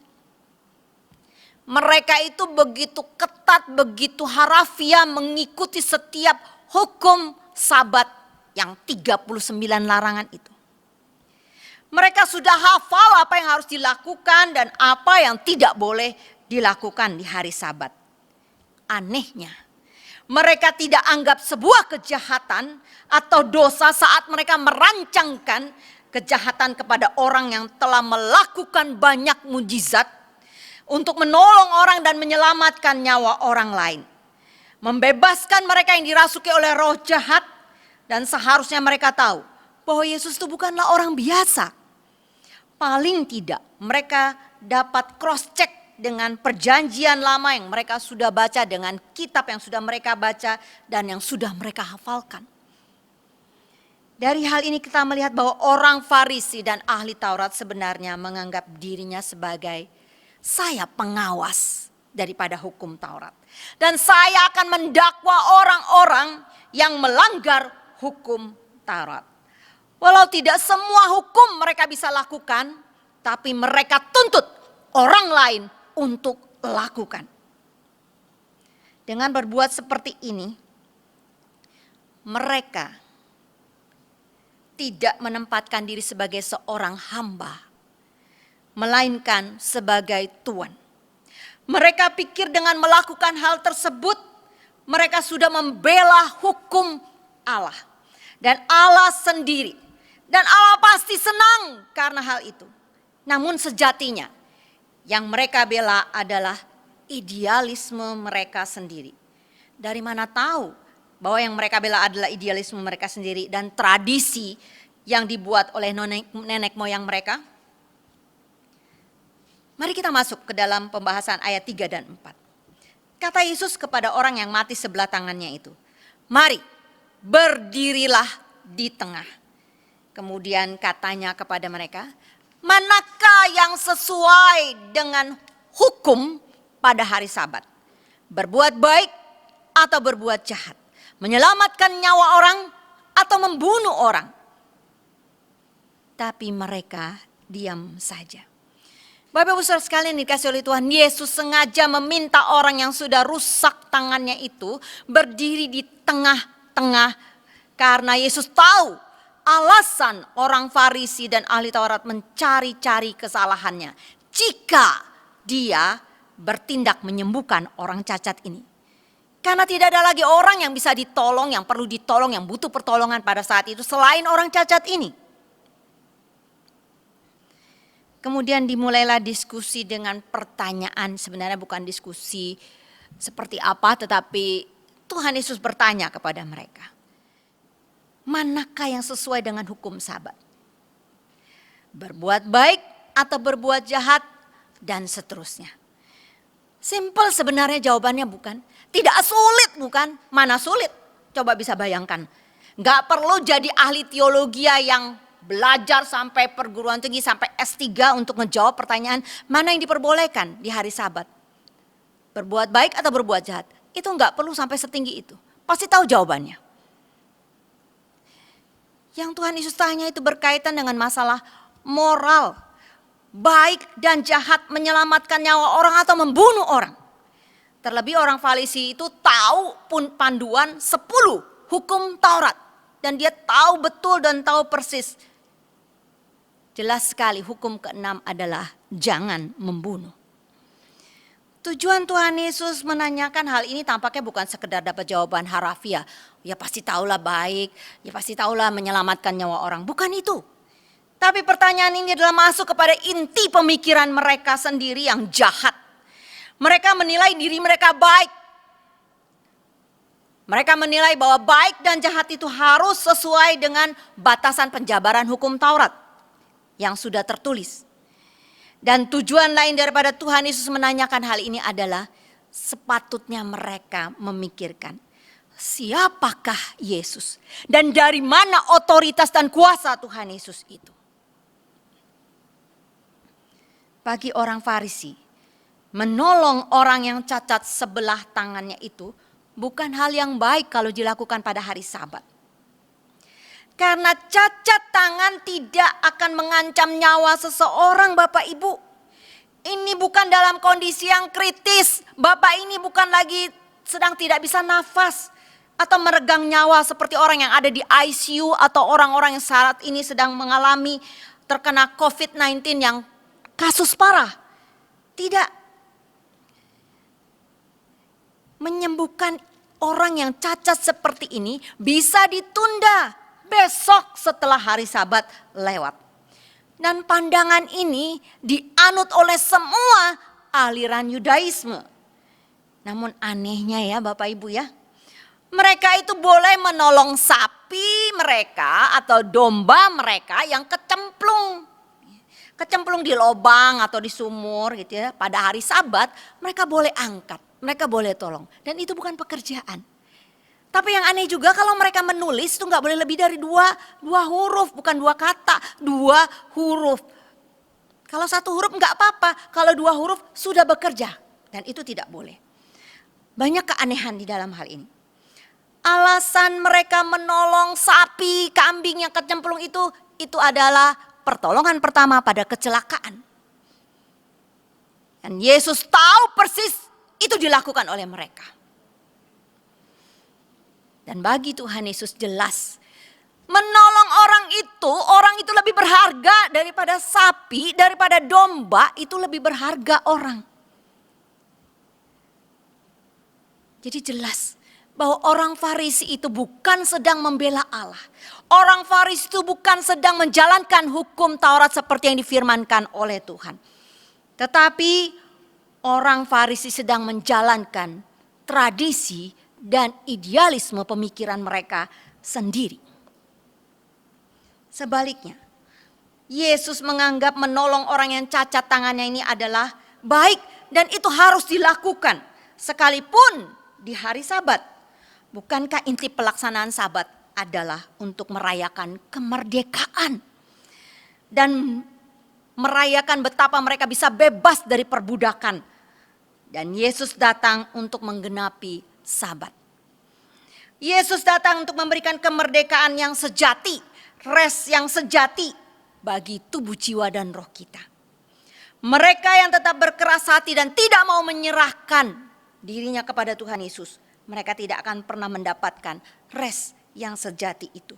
Mereka itu begitu ketat, begitu harafiah mengikuti setiap hukum Sabat yang 39 larangan itu. Mereka sudah hafal apa yang harus dilakukan dan apa yang tidak boleh dilakukan di hari Sabat. Anehnya, mereka tidak anggap sebuah kejahatan atau dosa saat mereka merancangkan kejahatan kepada orang yang telah melakukan banyak mujizat untuk menolong orang dan menyelamatkan nyawa orang lain. Membebaskan mereka yang dirasuki oleh roh jahat, dan seharusnya mereka tahu bahwa Yesus itu bukanlah orang biasa. Paling tidak mereka dapat cross check dengan perjanjian lama yang mereka sudah baca, dengan kitab yang sudah mereka baca dan yang sudah mereka hafalkan. Dari hal ini kita melihat bahwa orang Farisi dan ahli Taurat sebenarnya menganggap dirinya sebagai saya pengawas daripada hukum Taurat. Dan saya akan mendakwa orang-orang yang melanggar hukum Taurat. Walau tidak semua hukum mereka bisa lakukan, tapi mereka tuntut orang lain untuk lakukan. Dengan berbuat seperti ini, mereka tidak menempatkan diri sebagai seorang hamba, melainkan sebagai tuan. Mereka pikir dengan melakukan hal tersebut, mereka sudah membela hukum Allah. Dan Allah sendiri. Dan Allah pasti senang karena hal itu. Namun sejatinya, yang mereka bela adalah idealisme mereka sendiri. Dari mana tahu bahwa yang mereka bela adalah idealisme mereka sendiri dan tradisi yang dibuat oleh nenek moyang mereka? Mari kita masuk ke dalam pembahasan ayat 3 dan 4. Kata Yesus kepada orang yang mati sebelah tangannya itu, mari berdirilah di tengah. Kemudian katanya kepada mereka, manakah yang sesuai dengan hukum pada hari Sabat? Berbuat baik atau berbuat jahat? Menyelamatkan nyawa orang atau membunuh orang? Tapi mereka diam saja. Bapak Ibu Saudara sekalian dikasih oleh Tuhan, Yesus sengaja meminta orang yang sudah rusak tangannya itu berdiri di tengah-tengah. Karena Yesus tahu alasan orang Farisi dan ahli Taurat mencari-cari kesalahannya. Jika dia bertindak menyembuhkan orang cacat ini. Karena tidak ada lagi orang yang bisa ditolong, yang perlu ditolong, yang butuh pertolongan pada saat itu selain orang cacat ini. Kemudian dimulailah diskusi dengan pertanyaan, sebenarnya bukan diskusi seperti apa, tetapi Tuhan Yesus bertanya kepada mereka. Manakah yang sesuai dengan hukum Sabat? Berbuat baik atau berbuat jahat dan seterusnya. Simpel sebenarnya jawabannya bukan. Tidak sulit bukan? Mana sulit? Coba bisa bayangkan. Gak perlu jadi ahli teologi yang belajar sampai perguruan tinggi, sampai S3 untuk menjawab pertanyaan mana yang diperbolehkan di hari Sabat. Berbuat baik atau berbuat jahat. Itu gak perlu sampai setinggi itu. Pasti tahu jawabannya. Yang Tuhan Yesus tanya itu berkaitan dengan masalah moral. Baik dan jahat, menyelamatkan nyawa orang atau membunuh orang. Terlebih orang Farisi itu tahu pun panduan 10 hukum Taurat. Dan dia tahu betul dan tahu persis. Jelas sekali hukum ke-6 adalah jangan membunuh. Tujuan Tuhan Yesus menanyakan hal ini tampaknya bukan sekedar dapat jawaban harafiah. Ya pasti tahulah baik, ya pasti tahulah menyelamatkan nyawa orang. Bukan itu. Tapi pertanyaan ini adalah masuk kepada inti pemikiran mereka sendiri yang jahat. Mereka menilai diri mereka baik. Mereka menilai bahwa baik dan jahat itu harus sesuai dengan batasan penjabaran hukum Taurat yang sudah tertulis. Dan tujuan lain daripada Tuhan Yesus menanyakan hal ini adalah sepatutnya mereka memikirkan siapakah Yesus dan dari mana otoritas dan kuasa Tuhan Yesus itu. Bagi orang Farisi, menolong orang yang cacat sebelah tangannya itu bukan hal yang baik kalau dilakukan pada hari Sabat. Karena cacat tangan tidak akan mengancam nyawa seseorang, Bapak Ibu. Ini bukan dalam kondisi yang kritis. Bapak ini bukan lagi sedang tidak bisa nafas atau meregang nyawa seperti orang yang ada di ICU atau orang-orang yang saat ini sedang mengalami terkena COVID-19 yang kasus parah. Tidak. Menyembuhkan orang yang cacat seperti ini bisa ditunda besok setelah hari Sabat lewat. Dan pandangan ini dianut oleh semua aliran Yudaisme. Namun anehnya ya Bapak Ibu ya, mereka itu boleh menolong sapi mereka atau domba mereka yang kecemplung di lubang atau di sumur gitu ya. Pada hari Sabat mereka boleh angkat, mereka boleh tolong. Dan itu bukan pekerjaan. Tapi yang aneh juga kalau mereka menulis itu nggak boleh lebih dari dua huruf, bukan 2 kata, 2 huruf. Kalau 1 huruf nggak apa-apa, kalau 2 huruf sudah bekerja dan itu tidak boleh. Banyak keanehan di dalam hal ini. Alasan mereka menolong sapi, kambing yang kecemplung itu adalah pertolongan pertama pada kecelakaan. Dan Yesus tahu persis itu dilakukan oleh mereka. Dan bagi Tuhan Yesus jelas, menolong orang itu lebih berharga daripada sapi, daripada domba, itu lebih berharga orang. Jadi jelas bahwa orang Farisi itu bukan sedang membela Allah. Orang Farisi itu bukan sedang menjalankan hukum Taurat seperti yang difirmankan oleh Tuhan. Tetapi orang Farisi sedang menjalankan tradisi dan idealisme pemikiran mereka sendiri. Sebaliknya, Yesus menganggap menolong orang yang cacat tangannya ini adalah baik dan itu harus dilakukan sekalipun di hari Sabat. Bukankah inti pelaksanaan Sabat adalah untuk merayakan kemerdekaan dan merayakan betapa mereka bisa bebas dari perbudakan. Dan Yesus datang untuk menggenapi Sabat. Yesus datang untuk memberikan kemerdekaan yang sejati, rest yang sejati bagi tubuh, jiwa dan roh kita. Mereka yang tetap berkeras hati dan tidak mau menyerahkan dirinya kepada Tuhan Yesus, mereka tidak akan pernah mendapatkan rest yang sejati itu.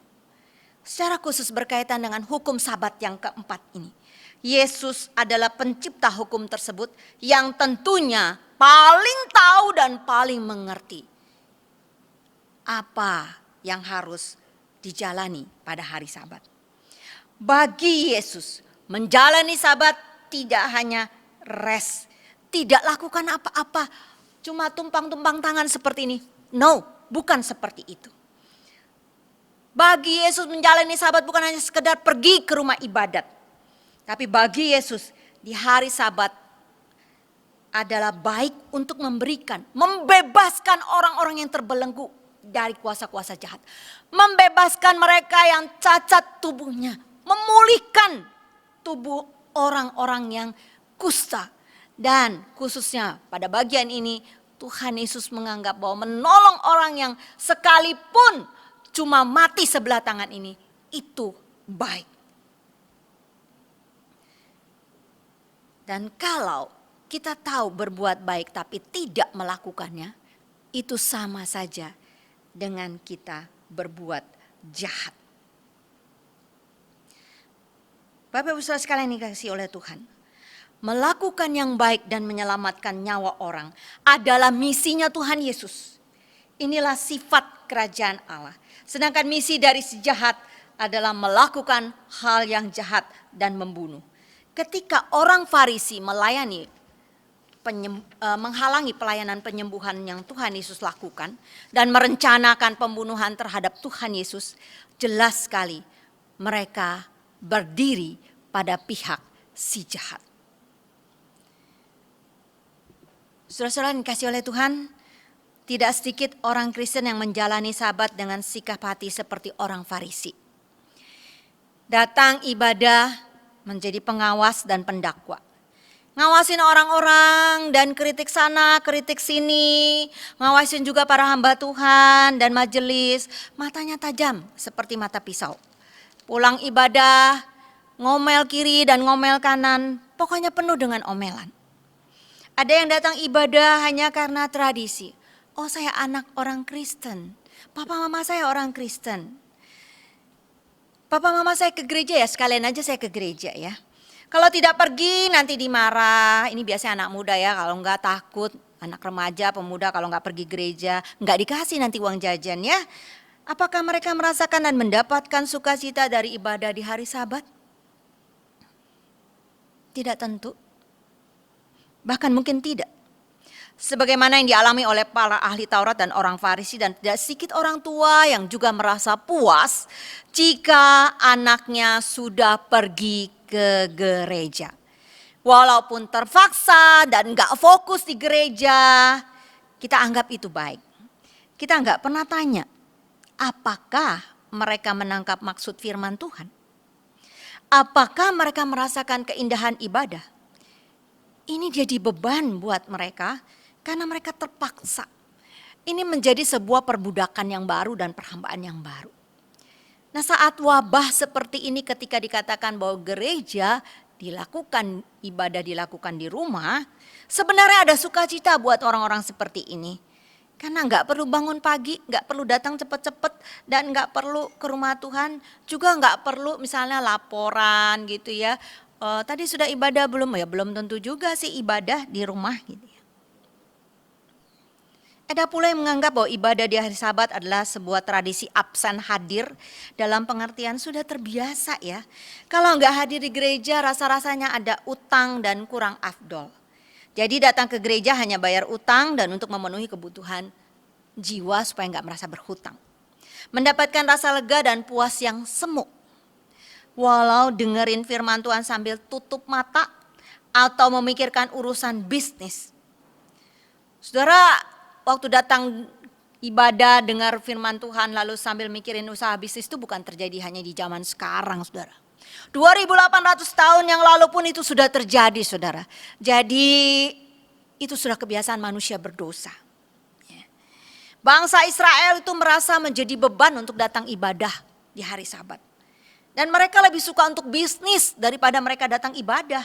Secara khusus berkaitan dengan hukum Sabat yang keempat ini, Yesus adalah pencipta hukum tersebut yang tentunya paling tahu dan paling mengerti apa yang harus dijalani pada hari Sabat. Bagi Yesus, menjalani Sabat tidak hanya rest, tidak lakukan apa-apa, cuma tumpang-tumpang tangan seperti ini. No, bukan seperti itu. Bagi Yesus menjalani Sabat bukan hanya sekedar pergi ke rumah ibadat. Tapi bagi Yesus di hari Sabat adalah baik untuk membebaskan orang-orang yang terbelenggu dari kuasa-kuasa jahat. Membebaskan mereka yang cacat tubuhnya. Memulihkan tubuh orang-orang yang kusta. Dan khususnya pada bagian ini Tuhan Yesus menganggap bahwa menolong orang yang sekalipun cuma mati sebelah tangan ini itu baik. Dan kalau kita tahu berbuat baik tapi tidak melakukannya, itu sama saja dengan kita berbuat jahat. Bapak Ibu Saudara sekalian yang dikasihi oleh Tuhan, melakukan yang baik dan menyelamatkan nyawa orang adalah misinya Tuhan Yesus. Inilah sifat kerajaan Allah. Sedangkan misi dari si jahat adalah melakukan hal yang jahat dan membunuh. Ketika orang Farisi menghalangi pelayanan penyembuhan yang Tuhan Yesus lakukan dan merencanakan pembunuhan terhadap Tuhan Yesus, jelas sekali mereka berdiri pada pihak si jahat. Saudara-saudara yang dikasihi oleh Tuhan, tidak sedikit orang Kristen yang menjalani Sabat dengan sikap hati seperti orang Farisi. Datang ibadah menjadi pengawas dan pendakwa. Ngawasin orang-orang dan kritik sana, kritik sini. Ngawasin juga para hamba Tuhan dan majelis. Matanya tajam seperti mata pisau. Pulang ibadah, ngomel kiri dan ngomel kanan. Pokoknya penuh dengan omelan. Ada yang datang ibadah hanya karena tradisi. Oh, saya anak orang Kristen. Papa mama saya orang Kristen. Papa mama saya ke gereja ya, sekalian aja saya ke gereja ya. Kalau tidak pergi nanti dimarah. Ini biasanya anak muda ya, kalau enggak takut. Anak remaja, pemuda kalau enggak pergi gereja, enggak dikasih nanti uang jajan ya. Apakah mereka merasakan dan mendapatkan sukacita dari ibadah di hari Sabat? Tidak tentu. Bahkan mungkin tidak. Sebagaimana yang dialami oleh para ahli Taurat dan orang Farisi, dan tidak sedikit orang tua yang juga merasa puas jika anaknya sudah pergi ke gereja. Walaupun terpaksa dan gak fokus di gereja, kita anggap itu baik. Kita gak pernah tanya, apakah mereka menangkap maksud firman Tuhan? Apakah mereka merasakan keindahan ibadah? Ini jadi beban buat mereka karena mereka terpaksa. Ini menjadi sebuah perbudakan yang baru dan perhambaan yang baru. Nah, saat wabah seperti ini, ketika dikatakan bahwa gereja dilakukan, ibadah dilakukan di rumah, sebenarnya ada sukacita buat orang-orang seperti ini. Karena nggak perlu bangun pagi, nggak perlu datang cepet-cepet, dan nggak perlu ke rumah Tuhan, juga nggak perlu misalnya laporan gitu ya. Tadi sudah ibadah belum? Ya belum tentu juga sih ibadah di rumah gitu ya. Ada pula yang menganggap bahwa ibadah di hari Sabat adalah sebuah tradisi absen hadir, dalam pengertian sudah terbiasa ya. Kalau nggak hadir di gereja rasa-rasanya ada utang dan kurang afdol. Jadi datang ke gereja hanya bayar utang dan untuk memenuhi kebutuhan jiwa supaya nggak merasa berhutang. Mendapatkan rasa lega dan puas yang semu. Walau dengerin firman Tuhan sambil tutup mata atau memikirkan urusan bisnis. Saudara, waktu datang ibadah dengar firman Tuhan lalu sambil mikirin usaha bisnis itu bukan terjadi hanya di zaman sekarang, saudara. 2800 tahun yang lalu pun itu sudah terjadi, saudara. Jadi itu sudah kebiasaan manusia berdosa. Bangsa Israel itu merasa menjadi beban untuk datang ibadah di hari Sabat. Dan mereka lebih suka untuk bisnis daripada mereka datang ibadah.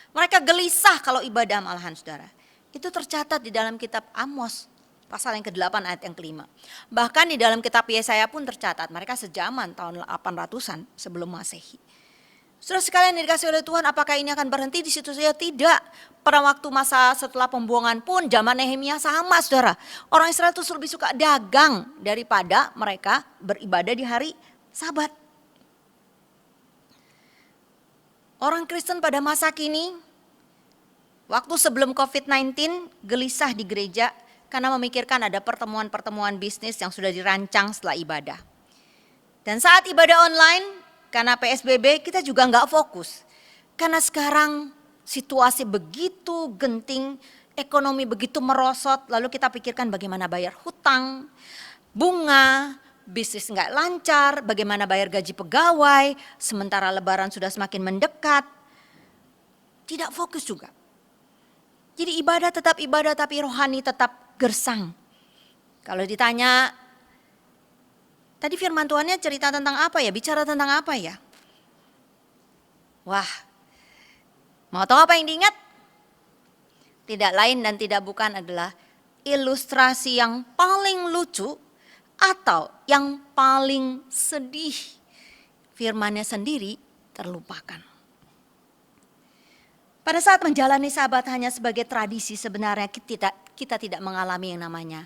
Mereka gelisah kalau ibadah malahan, saudara. Itu tercatat di dalam kitab Amos, pasal yang ke-8 ayat yang ke-5. Bahkan di dalam kitab Yesaya pun tercatat, mereka sejaman tahun 800-an sebelum Masehi. Saudara sekalian yang dikasih oleh Tuhan, apakah ini akan berhenti di situ saja? Tidak. Pada waktu masa setelah pembuangan pun zaman Nehemia sama, saudara. Orang Israel itu lebih suka dagang daripada mereka beribadah di hari Sabat. Orang Kristen pada masa kini, waktu sebelum COVID-19 gelisah di gereja karena memikirkan ada pertemuan-pertemuan bisnis yang sudah dirancang setelah ibadah. Dan saat ibadah online, karena PSBB kita juga nggak fokus. Karena sekarang situasi begitu genting, ekonomi begitu merosot, lalu kita pikirkan bagaimana bayar hutang, bunga, bisnis nggak lancar, bagaimana bayar gaji pegawai, sementara lebaran sudah semakin mendekat. Tidak fokus juga. Jadi ibadah tapi rohani tetap gersang. Kalau ditanya, tadi firman Tuhannya cerita tentang apa ya? Bicara tentang apa ya? Wah, mau tahu apa yang diingat? Tidak lain dan tidak bukan adalah ilustrasi yang paling lucu atau yang paling sedih. Firmannya sendiri terlupakan. Pada saat menjalani Sabat hanya sebagai tradisi, sebenarnya kita tidak mengalami yang namanya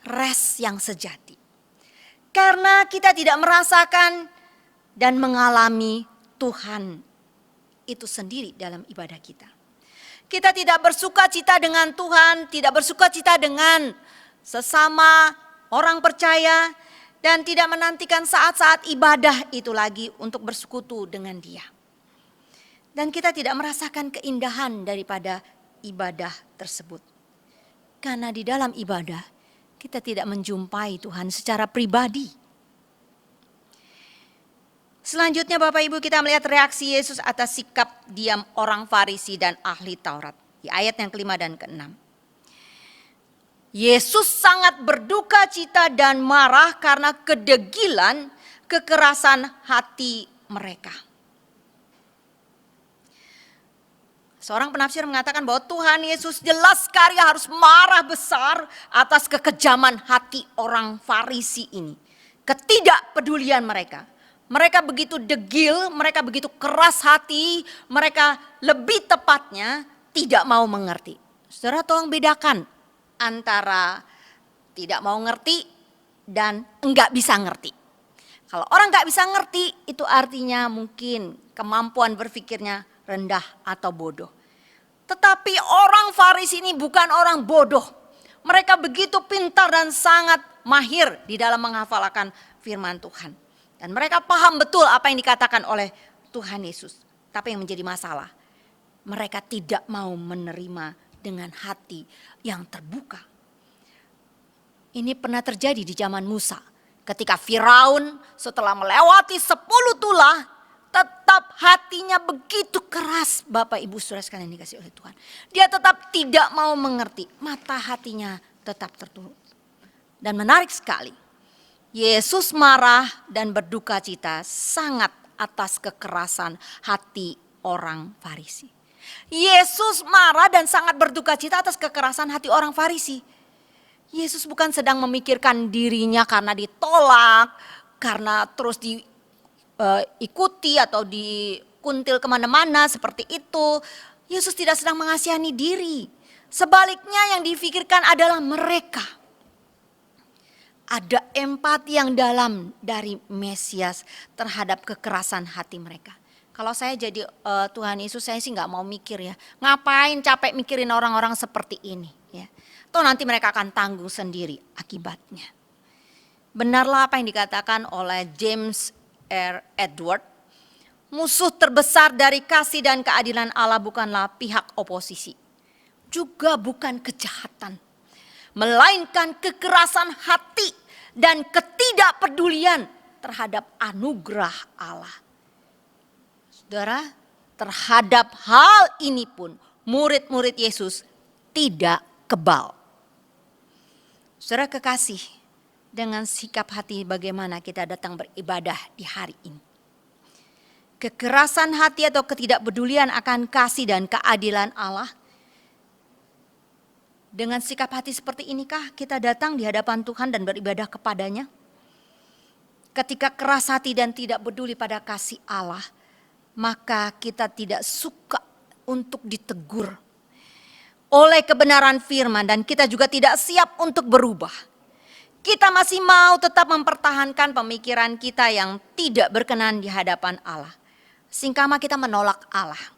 rest yang sejati. Karena kita tidak merasakan dan mengalami Tuhan itu sendiri dalam ibadah kita. Kita tidak bersuka cita dengan Tuhan, tidak bersuka cita dengan sesama orang percaya, dan tidak menantikan saat-saat ibadah itu lagi untuk bersekutu dengan Dia. Dan kita tidak merasakan keindahan daripada ibadah tersebut. Karena di dalam ibadah kita tidak menjumpai Tuhan secara pribadi. Selanjutnya Bapak Ibu, kita melihat reaksi Yesus atas sikap diam orang Farisi dan ahli Taurat. Di ayat yang ke-5 dan ke-6. Yesus sangat berduka cita dan marah karena kedegilan, kekerasan hati mereka. Seorang penafsir mengatakan bahwa Tuhan Yesus jelas sekali harus marah besar atas kekejaman hati orang Farisi ini. Ketidakpedulian mereka. Mereka begitu degil, mereka begitu keras hati, mereka lebih tepatnya tidak mau mengerti. Saudara, tolong bedakan antara tidak mau ngerti dan enggak bisa ngerti. Kalau orang enggak bisa ngerti, itu artinya mungkin kemampuan berpikirnya rendah atau bodoh. Tetapi orang Farisi ini bukan orang bodoh. Mereka begitu pintar dan sangat mahir di dalam menghafalkan firman Tuhan. Dan mereka paham betul apa yang dikatakan oleh Tuhan Yesus. Tapi yang menjadi masalah, mereka tidak mau menerima dengan hati yang terbuka. Ini pernah terjadi di zaman Musa. Ketika Firaun setelah melewati 10 tulah, tetap hatinya begitu keras. Bapak Ibu Saudara sekalian dikasih oleh Tuhan. Dia tetap tidak mau mengerti. Mata hatinya tetap tertutup. Dan menarik sekali. Yesus marah dan berduka cita sangat atas kekerasan hati orang Farisi. Yesus marah dan sangat berduka cita atas kekerasan hati orang Farisi. Yesus bukan sedang memikirkan dirinya karena ditolak, karena terus diikuti atau dikuntil kemana-mana seperti itu. Yesus tidak sedang mengasihani diri. Sebaliknya yang difikirkan adalah mereka. Ada empati yang dalam dari Mesias terhadap kekerasan hati mereka. Kalau saya jadi Tuhan Yesus, saya sih nggak mau mikir ya. Ngapain capek mikirin orang-orang seperti ini ya. Toh nanti mereka akan tanggung sendiri akibatnya. Benarlah apa yang dikatakan oleh James R. Edward. Musuh terbesar dari kasih dan keadilan Allah bukanlah pihak oposisi. Juga bukan kejahatan. Melainkan kekerasan hati dan ketidakpedulian terhadap anugerah Allah. Saudara, terhadap hal ini pun murid-murid Yesus tidak kebal. Saudara kekasih, dengan sikap hati bagaimana kita datang beribadah di hari ini. Kekerasan hati atau ketidakpedulian akan kasih dan keadilan Allah. Dengan sikap hati seperti inikah kita datang di hadapan Tuhan dan beribadah kepadanya? Ketika keras hati dan tidak peduli pada kasih Allah, maka kita tidak suka untuk ditegur oleh kebenaran firman dan kita juga tidak siap untuk berubah. Kita masih mau tetap mempertahankan pemikiran kita yang tidak berkenan di hadapan Allah. Singkama kita menolak Allah.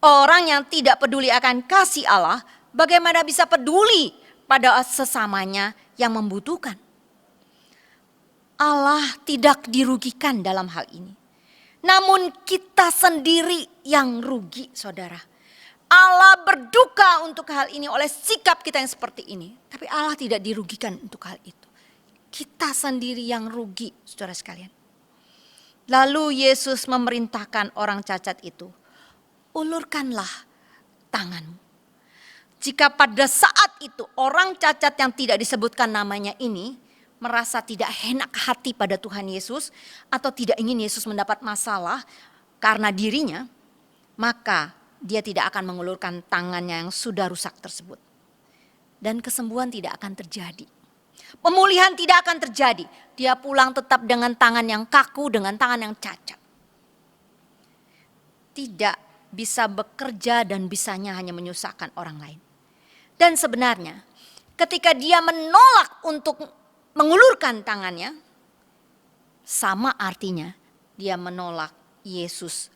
Orang yang tidak peduli akan kasih Allah, bagaimana bisa peduli pada sesamanya yang membutuhkan? Allah tidak dirugikan dalam hal ini. Namun kita sendiri yang rugi, saudara. Allah berduka untuk hal ini oleh sikap kita yang seperti ini. Tapi Allah tidak dirugikan untuk hal itu. Kita sendiri yang rugi, saudara sekalian. Lalu Yesus memerintahkan orang cacat itu, ulurkanlah tanganmu. Jika pada saat itu orang cacat yang tidak disebutkan namanya ini merasa tidak enak hati pada Tuhan Yesus atau tidak ingin Yesus mendapat masalah karena dirinya, maka dia tidak akan mengulurkan tangannya yang sudah rusak tersebut. Dan kesembuhan tidak akan terjadi. Pemulihan tidak akan terjadi. Dia pulang tetap dengan tangan yang kaku, dengan tangan yang cacat. Tidak bisa bekerja dan bisanya hanya menyusahkan orang lain. Dan sebenarnya ketika dia menolak untuk mengulurkan tangannya, sama artinya dia menolak Yesus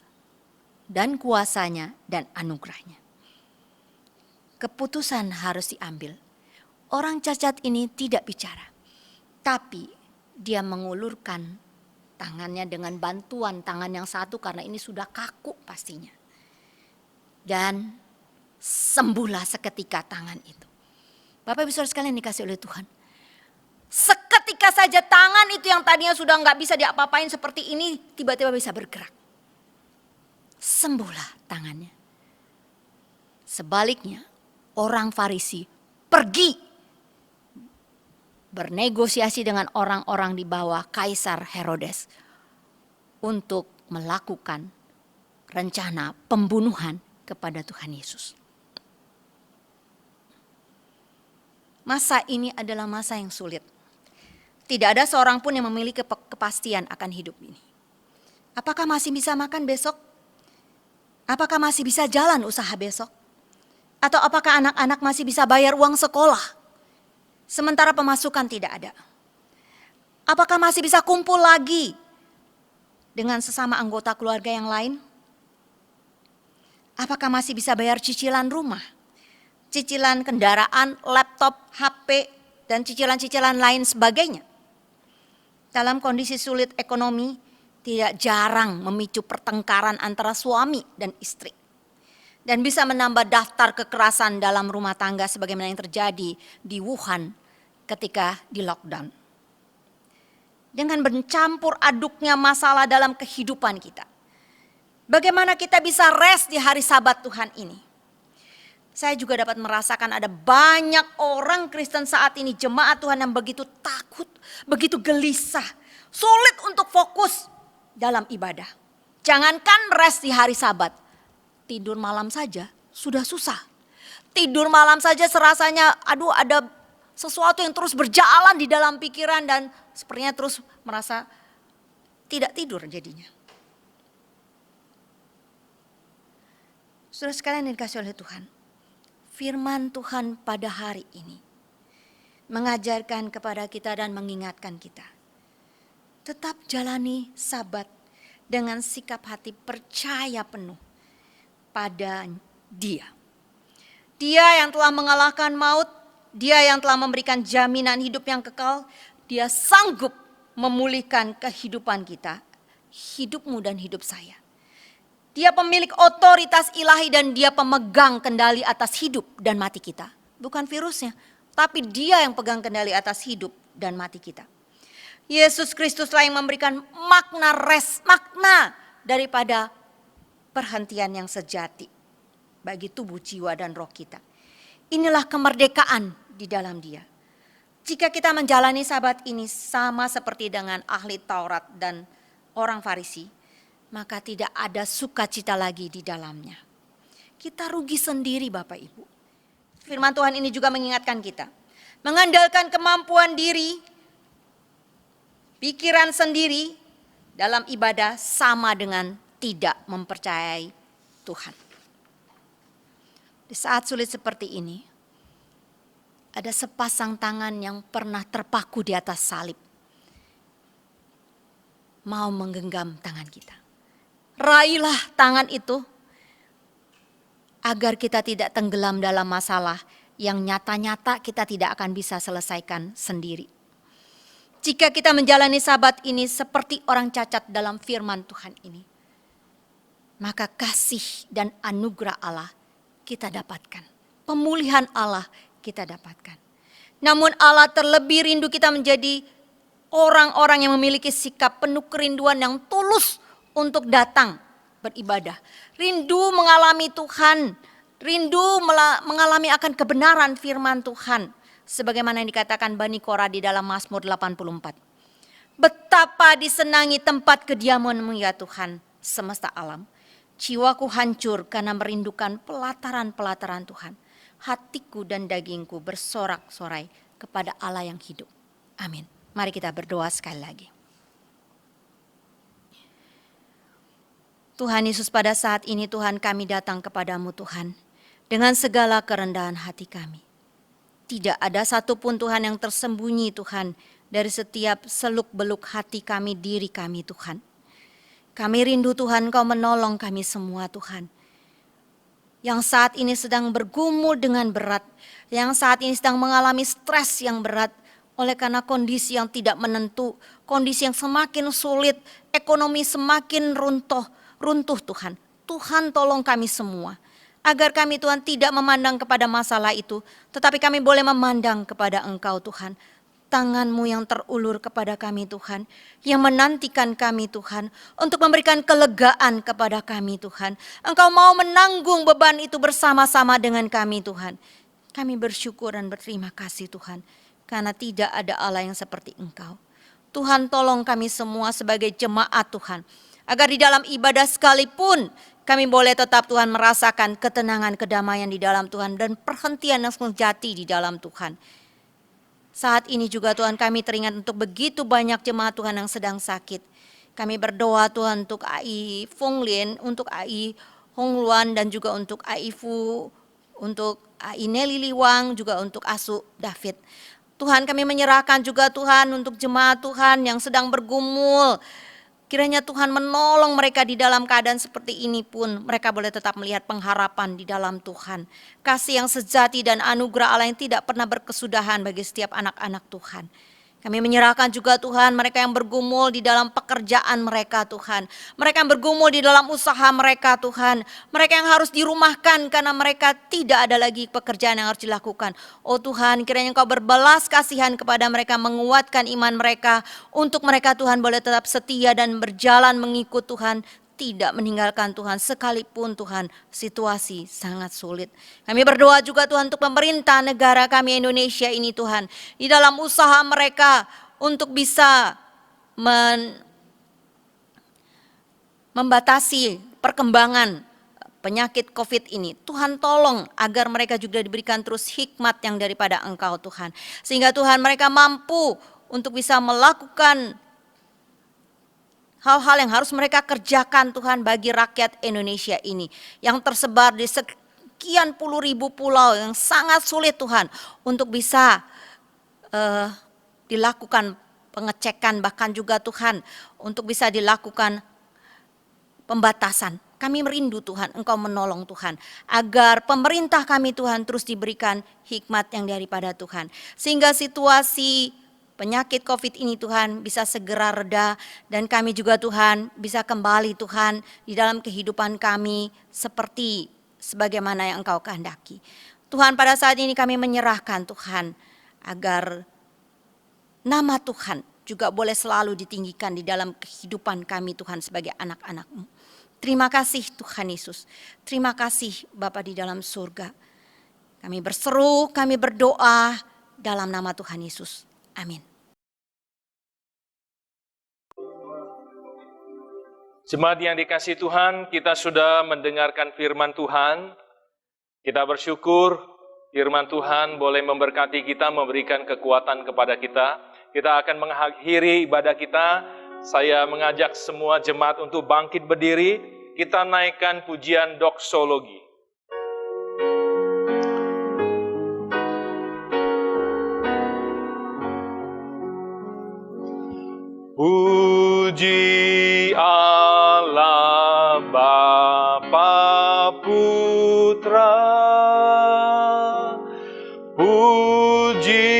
dan kuasanya dan anugerahnya. Keputusan harus diambil. Orang cacat ini tidak bicara, tapi dia mengulurkan tangannya dengan bantuan tangan yang satu karena ini sudah kaku pastinya. Dan sembuhlah seketika tangan itu. Bapak Ibu Saudara sekalian dikasih oleh Tuhan. Seketika saja tangan itu yang tadinya sudah nggak bisa diapa-apain seperti ini tiba-tiba bisa bergerak. Sembuhlah tangannya. Sebaliknya orang Farisi pergi bernegosiasi dengan orang-orang di bawah Kaisar Herodes untuk melakukan rencana pembunuhan kepada Tuhan Yesus. Masa ini adalah masa yang sulit. Tidak ada seorang pun yang memiliki kepastian akan hidup ini. Apakah masih bisa makan besok? Apakah masih bisa jalan usaha besok? Atau apakah anak-anak masih bisa bayar uang sekolah? Sementara pemasukan tidak ada. Apakah masih bisa kumpul lagi dengan sesama anggota keluarga yang lain? Apakah masih bisa bayar cicilan rumah, cicilan kendaraan, laptop, HP, dan cicilan-cicilan lain sebagainya? Dalam kondisi sulit ekonomi, tidak jarang memicu pertengkaran antara suami dan istri. Dan bisa menambah daftar kekerasan dalam rumah tangga sebagaimana yang terjadi di Wuhan ketika di lockdown. Dengan bercampur aduknya masalah dalam kehidupan kita, bagaimana kita bisa rest di hari Sabat Tuhan ini? Saya juga dapat merasakan ada banyak orang Kristen saat ini, jemaat Tuhan yang begitu takut, begitu gelisah, sulit untuk fokus dalam ibadah. Jangankan rest di hari Sabat, tidur malam saja sudah susah. Tidur malam saja serasanya ada sesuatu yang terus berjalan di dalam pikiran dan sepertinya terus merasa tidak tidur jadinya. Saudara sekalian yang dikasihi oleh Tuhan, firman Tuhan pada hari ini mengajarkan kepada kita dan mengingatkan kita. Tetap jalani Sabat dengan sikap hati percaya penuh pada Dia. Dia yang telah mengalahkan maut, Dia yang telah memberikan jaminan hidup yang kekal, Dia sanggup memulihkan kehidupan kita, hidupmu dan hidup saya. Dia pemilik otoritas ilahi dan Dia pemegang kendali atas hidup dan mati kita. Bukan virusnya, tapi Dia yang pegang kendali atas hidup dan mati kita. Yesus Kristuslah yang memberikan makna daripada perhentian yang sejati bagi tubuh, jiwa, dan roh kita. Inilah kemerdekaan di dalam Dia. Jika kita menjalani Sabat ini sama seperti dengan ahli Taurat dan orang Farisi, maka tidak ada sukacita lagi di dalamnya. Kita rugi sendiri Bapak Ibu. Firman Tuhan ini juga mengingatkan kita, mengandalkan kemampuan diri, pikiran sendiri dalam ibadah sama dengan tidak mempercayai Tuhan. Di saat sulit seperti ini, ada sepasang tangan yang pernah terpaku di atas salib, mau menggenggam tangan kita. Raihlah tangan itu agar kita tidak tenggelam dalam masalah yang nyata-nyata kita tidak akan bisa selesaikan sendiri. Jika kita menjalani Sabat ini seperti orang cacat dalam firman Tuhan ini, maka kasih dan anugerah Allah kita dapatkan. Pemulihan Allah kita dapatkan. Namun Allah terlebih rindu kita menjadi orang-orang yang memiliki sikap penuh kerinduan yang tulus untuk datang beribadah. Rindu mengalami Tuhan, rindu mengalami akan kebenaran firman Tuhan. Sebagaimana yang dikatakan Bani Korah di dalam Mazmur 84. Betapa disenangi tempat kediaman-Mu ya Tuhan semesta alam. Jiwaku hancur karena merindukan pelataran-pelataran Tuhan. Hatiku dan dagingku bersorak-sorai kepada Allah yang hidup. Amin. Mari kita berdoa sekali lagi. Tuhan Yesus, pada saat ini Tuhan kami datang kepadamu Tuhan dengan segala kerendahan hati kami. Tidak ada satupun Tuhan yang tersembunyi Tuhan dari setiap seluk-beluk hati kami, diri kami Tuhan. Kami rindu Tuhan Kau menolong kami semua Tuhan. Yang saat ini sedang bergumul dengan berat, yang saat ini sedang mengalami stres yang berat oleh karena kondisi yang tidak menentu, kondisi yang semakin sulit, ekonomi semakin runtuh Tuhan. Tuhan tolong kami semua. Agar kami Tuhan tidak memandang kepada masalah itu. Tetapi kami boleh memandang kepada Engkau Tuhan. Tangan-Mu yang terulur kepada kami Tuhan. Yang menantikan kami Tuhan. Untuk memberikan kelegaan kepada kami Tuhan. Engkau mau menanggung beban itu bersama-sama dengan kami Tuhan. Kami bersyukur dan berterima kasih Tuhan. Karena tidak ada Allah yang seperti Engkau. Tuhan tolong kami semua sebagai jemaat Tuhan. Agar di dalam ibadah sekalipun kami boleh tetap Tuhan merasakan ketenangan, kedamaian di dalam Tuhan. Dan perhentian yang sejati di dalam Tuhan. Saat ini juga Tuhan kami teringat untuk begitu banyak jemaat Tuhan yang sedang sakit. Kami berdoa Tuhan untuk Ai Fong Lien, untuk Ai Hong Luan dan juga untuk Ai Fu, untuk Ai Nelly Liwang, juga untuk Asu David. Tuhan kami menyerahkan juga Tuhan untuk jemaat Tuhan yang sedang bergumul. Kiranya Tuhan menolong mereka di dalam keadaan seperti ini pun mereka boleh tetap melihat pengharapan di dalam Tuhan. Kasih yang sejati dan anugerah Allah yang tidak pernah berkesudahan bagi setiap anak-anak Tuhan. Kami menyerahkan juga Tuhan mereka yang bergumul di dalam pekerjaan mereka Tuhan. Mereka yang bergumul di dalam usaha mereka Tuhan. Mereka yang harus dirumahkan karena mereka tidak ada lagi pekerjaan yang harus dilakukan. Oh Tuhan, kiranya Engkau berbelas kasihan kepada mereka, menguatkan iman mereka. Untuk mereka Tuhan boleh tetap setia dan berjalan mengikut Tuhan. Tidak meninggalkan Tuhan sekalipun Tuhan situasi sangat sulit. Kami berdoa juga Tuhan untuk pemerintah negara kami Indonesia ini Tuhan. Di dalam usaha mereka untuk bisa membatasi perkembangan penyakit COVID ini. Tuhan tolong agar mereka juga diberikan terus hikmat yang daripada Engkau Tuhan. Sehingga Tuhan mereka mampu untuk bisa melakukan hal-hal yang harus mereka kerjakan Tuhan bagi rakyat Indonesia ini. Yang tersebar di sekian puluh ribu pulau yang sangat sulit Tuhan. Untuk bisa dilakukan pengecekan bahkan juga Tuhan. Untuk bisa dilakukan pembatasan. Kami merindu Tuhan, Engkau menolong Tuhan. Agar pemerintah kami Tuhan terus diberikan hikmat yang daripada Tuhan. Sehingga situasi penyakit COVID ini Tuhan bisa segera reda dan kami juga Tuhan bisa kembali Tuhan di dalam kehidupan kami seperti sebagaimana yang Engkau kehendaki. Tuhan pada saat ini kami menyerahkan Tuhan agar nama Tuhan juga boleh selalu ditinggikan di dalam kehidupan kami Tuhan sebagai anak-anak-Mu. Terima kasih Tuhan Yesus, terima kasih Bapa di dalam surga. Kami berseru, kami berdoa dalam nama Tuhan Yesus. Amin. Jemaat yang dikasihi Tuhan, kita sudah mendengarkan firman Tuhan. Kita bersyukur firman Tuhan boleh memberkati kita, memberikan kekuatan kepada kita. Kita akan mengakhiri ibadah kita. Saya mengajak semua jemaat untuk bangkit berdiri. Kita naikkan pujian doksologi. Puji Allah Bapa Putra, puji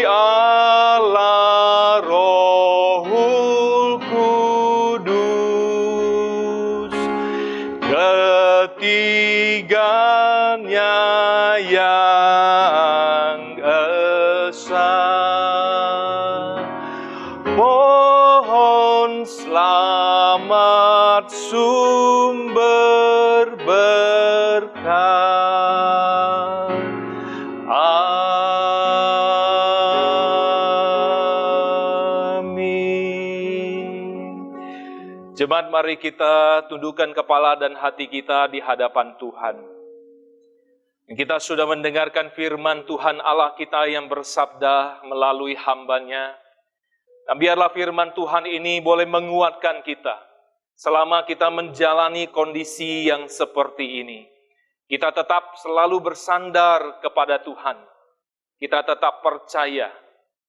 Allah Rohul Kudus, ketiganya yang esa. Mohon selamat sumber berkah. Amin. Jemaat, mari kita tundukkan kepala dan hati kita di hadapan Tuhan. Kita sudah mendengarkan firman Tuhan Allah kita yang bersabda melalui hamba-Nya. Dan biarlah firman Tuhan ini boleh menguatkan kita selama kita menjalani kondisi yang seperti ini. Kita tetap selalu bersandar kepada Tuhan. Kita tetap percaya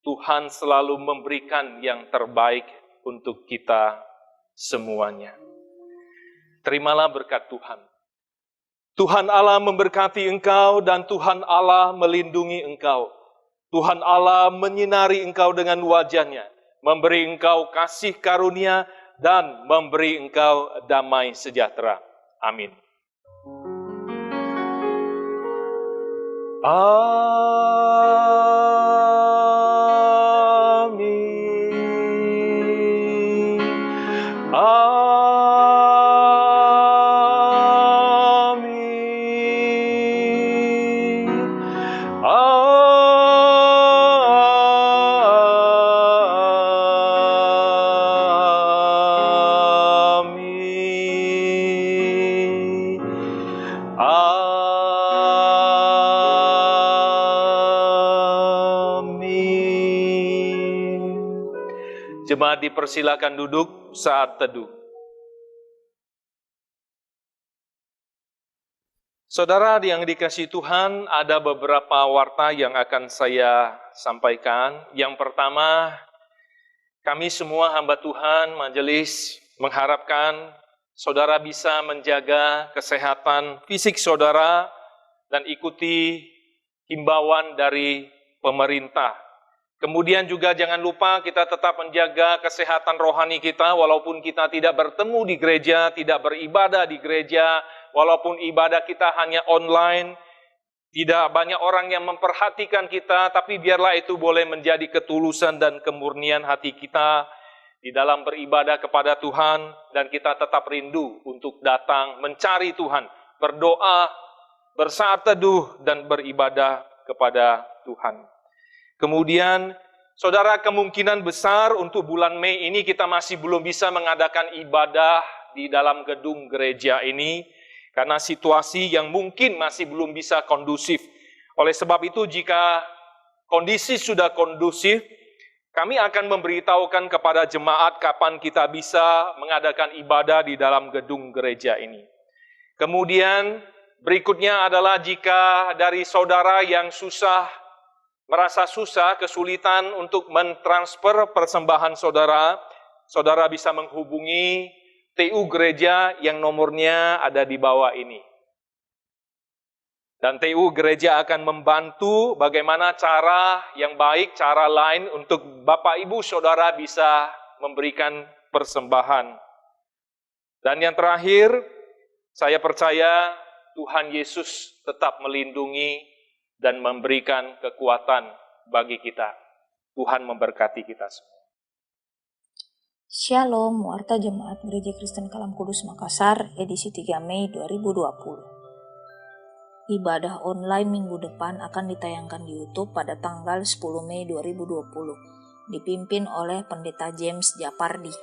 Tuhan selalu memberikan yang terbaik untuk kita semuanya. Terimalah berkat Tuhan. Tuhan Allah memberkati engkau dan Tuhan Allah melindungi engkau. Tuhan Allah menyinari engkau dengan wajah-Nya, memberi engkau kasih karunia dan memberi engkau damai sejahtera. Amin. Amin. Amin. Jemaat dipersilakan duduk saat teduh. Saudara yang dikasihi Tuhan, ada beberapa warta yang akan saya sampaikan. Yang pertama, kami semua hamba Tuhan, majelis mengharapkan saudara bisa menjaga kesehatan fisik saudara dan ikuti himbauan dari pemerintah. Kemudian juga jangan lupa kita tetap menjaga kesehatan rohani kita walaupun kita tidak bertemu di gereja, tidak beribadah di gereja, walaupun ibadah kita hanya online, tidak banyak orang yang memperhatikan kita, tapi biarlah itu boleh menjadi ketulusan dan kemurnian hati kita di dalam beribadah kepada Tuhan, dan kita tetap rindu untuk datang mencari Tuhan, berdoa, bersaat teduh, dan beribadah kepada Tuhan. Kemudian, saudara, kemungkinan besar untuk bulan Mei ini kita masih belum bisa mengadakan ibadah di dalam gedung gereja ini, karena situasi yang mungkin masih belum bisa kondusif. Oleh sebab itu, jika kondisi sudah kondusif, kami akan memberitahukan kepada jemaat kapan kita bisa mengadakan ibadah di dalam gedung gereja ini. Kemudian, berikutnya adalah jika dari saudara yang merasa susah, kesulitan untuk mentransfer persembahan saudara, saudara bisa menghubungi TU gereja yang nomornya ada di bawah ini. Dan TU gereja akan membantu bagaimana cara yang baik, cara lain untuk Bapak Ibu Saudara bisa memberikan persembahan. Dan yang terakhir, saya percaya Tuhan Yesus tetap melindungi dan memberikan kekuatan bagi kita. Tuhan memberkati kita semua. Shalom, Warta Jemaat Gereja Kristen Kalam Kudus Makassar, edisi 3 Mei 2020. Ibadah online minggu depan akan ditayangkan di YouTube pada tanggal 10 Mei 2020, dipimpin oleh Pendeta James Japardi.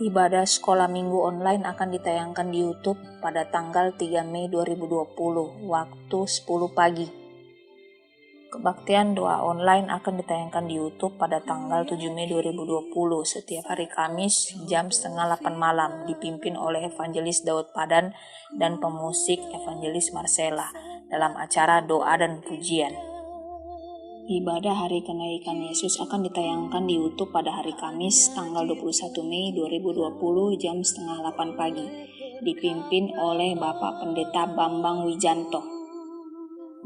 Ibadah sekolah minggu online akan ditayangkan di YouTube pada tanggal 3 Mei 2020, waktu 10 pagi. Kebaktian doa online akan ditayangkan di YouTube pada tanggal 7 Mei 2020, setiap hari Kamis jam 7:30 malam, dipimpin oleh Evangelis Daud Padan dan pemusik Evangelis Marcella dalam acara doa dan pujian. Ibadah Hari Kenaikan Yesus akan ditayangkan di YouTube pada hari Kamis tanggal 21 Mei 2020 jam 7:30 pagi, dipimpin oleh Bapak Pendeta Bambang Wijanto.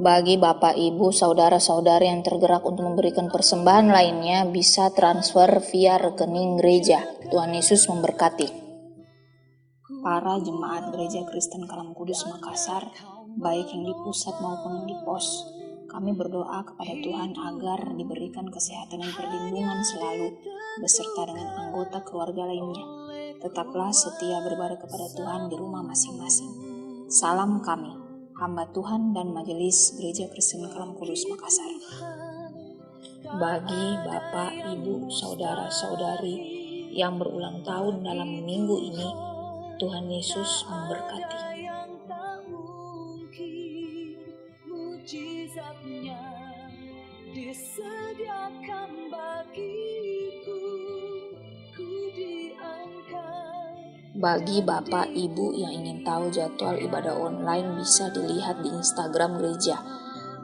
Bagi Bapak, Ibu, Saudara-saudari yang tergerak untuk memberikan persembahan lainnya bisa transfer via rekening gereja. Tuhan Yesus memberkati. Para jemaat Gereja Kristen Kalam Kudus Makassar, baik yang di pusat maupun di pos, kami berdoa kepada Tuhan agar diberikan kesehatan dan perlindungan selalu beserta dengan anggota keluarga lainnya. Tetaplah setia beribadah kepada Tuhan di rumah masing-masing. Salam kami, hamba Tuhan dan Majelis Gereja Kristen Kalam Kudus Makassar. Bagi Bapak, Ibu, Saudara-saudari yang berulang tahun dalam minggu ini, Tuhan Yesus memberkati. Mujizatnya disediakan bagiku, ku diangkat. Bagi Bapak Ibu yang ingin tahu jadwal ibadah online bisa dilihat di Instagram gereja,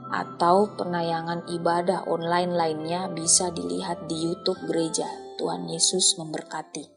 atau penayangan ibadah online lainnya bisa dilihat di YouTube gereja. Tuhan Yesus memberkati.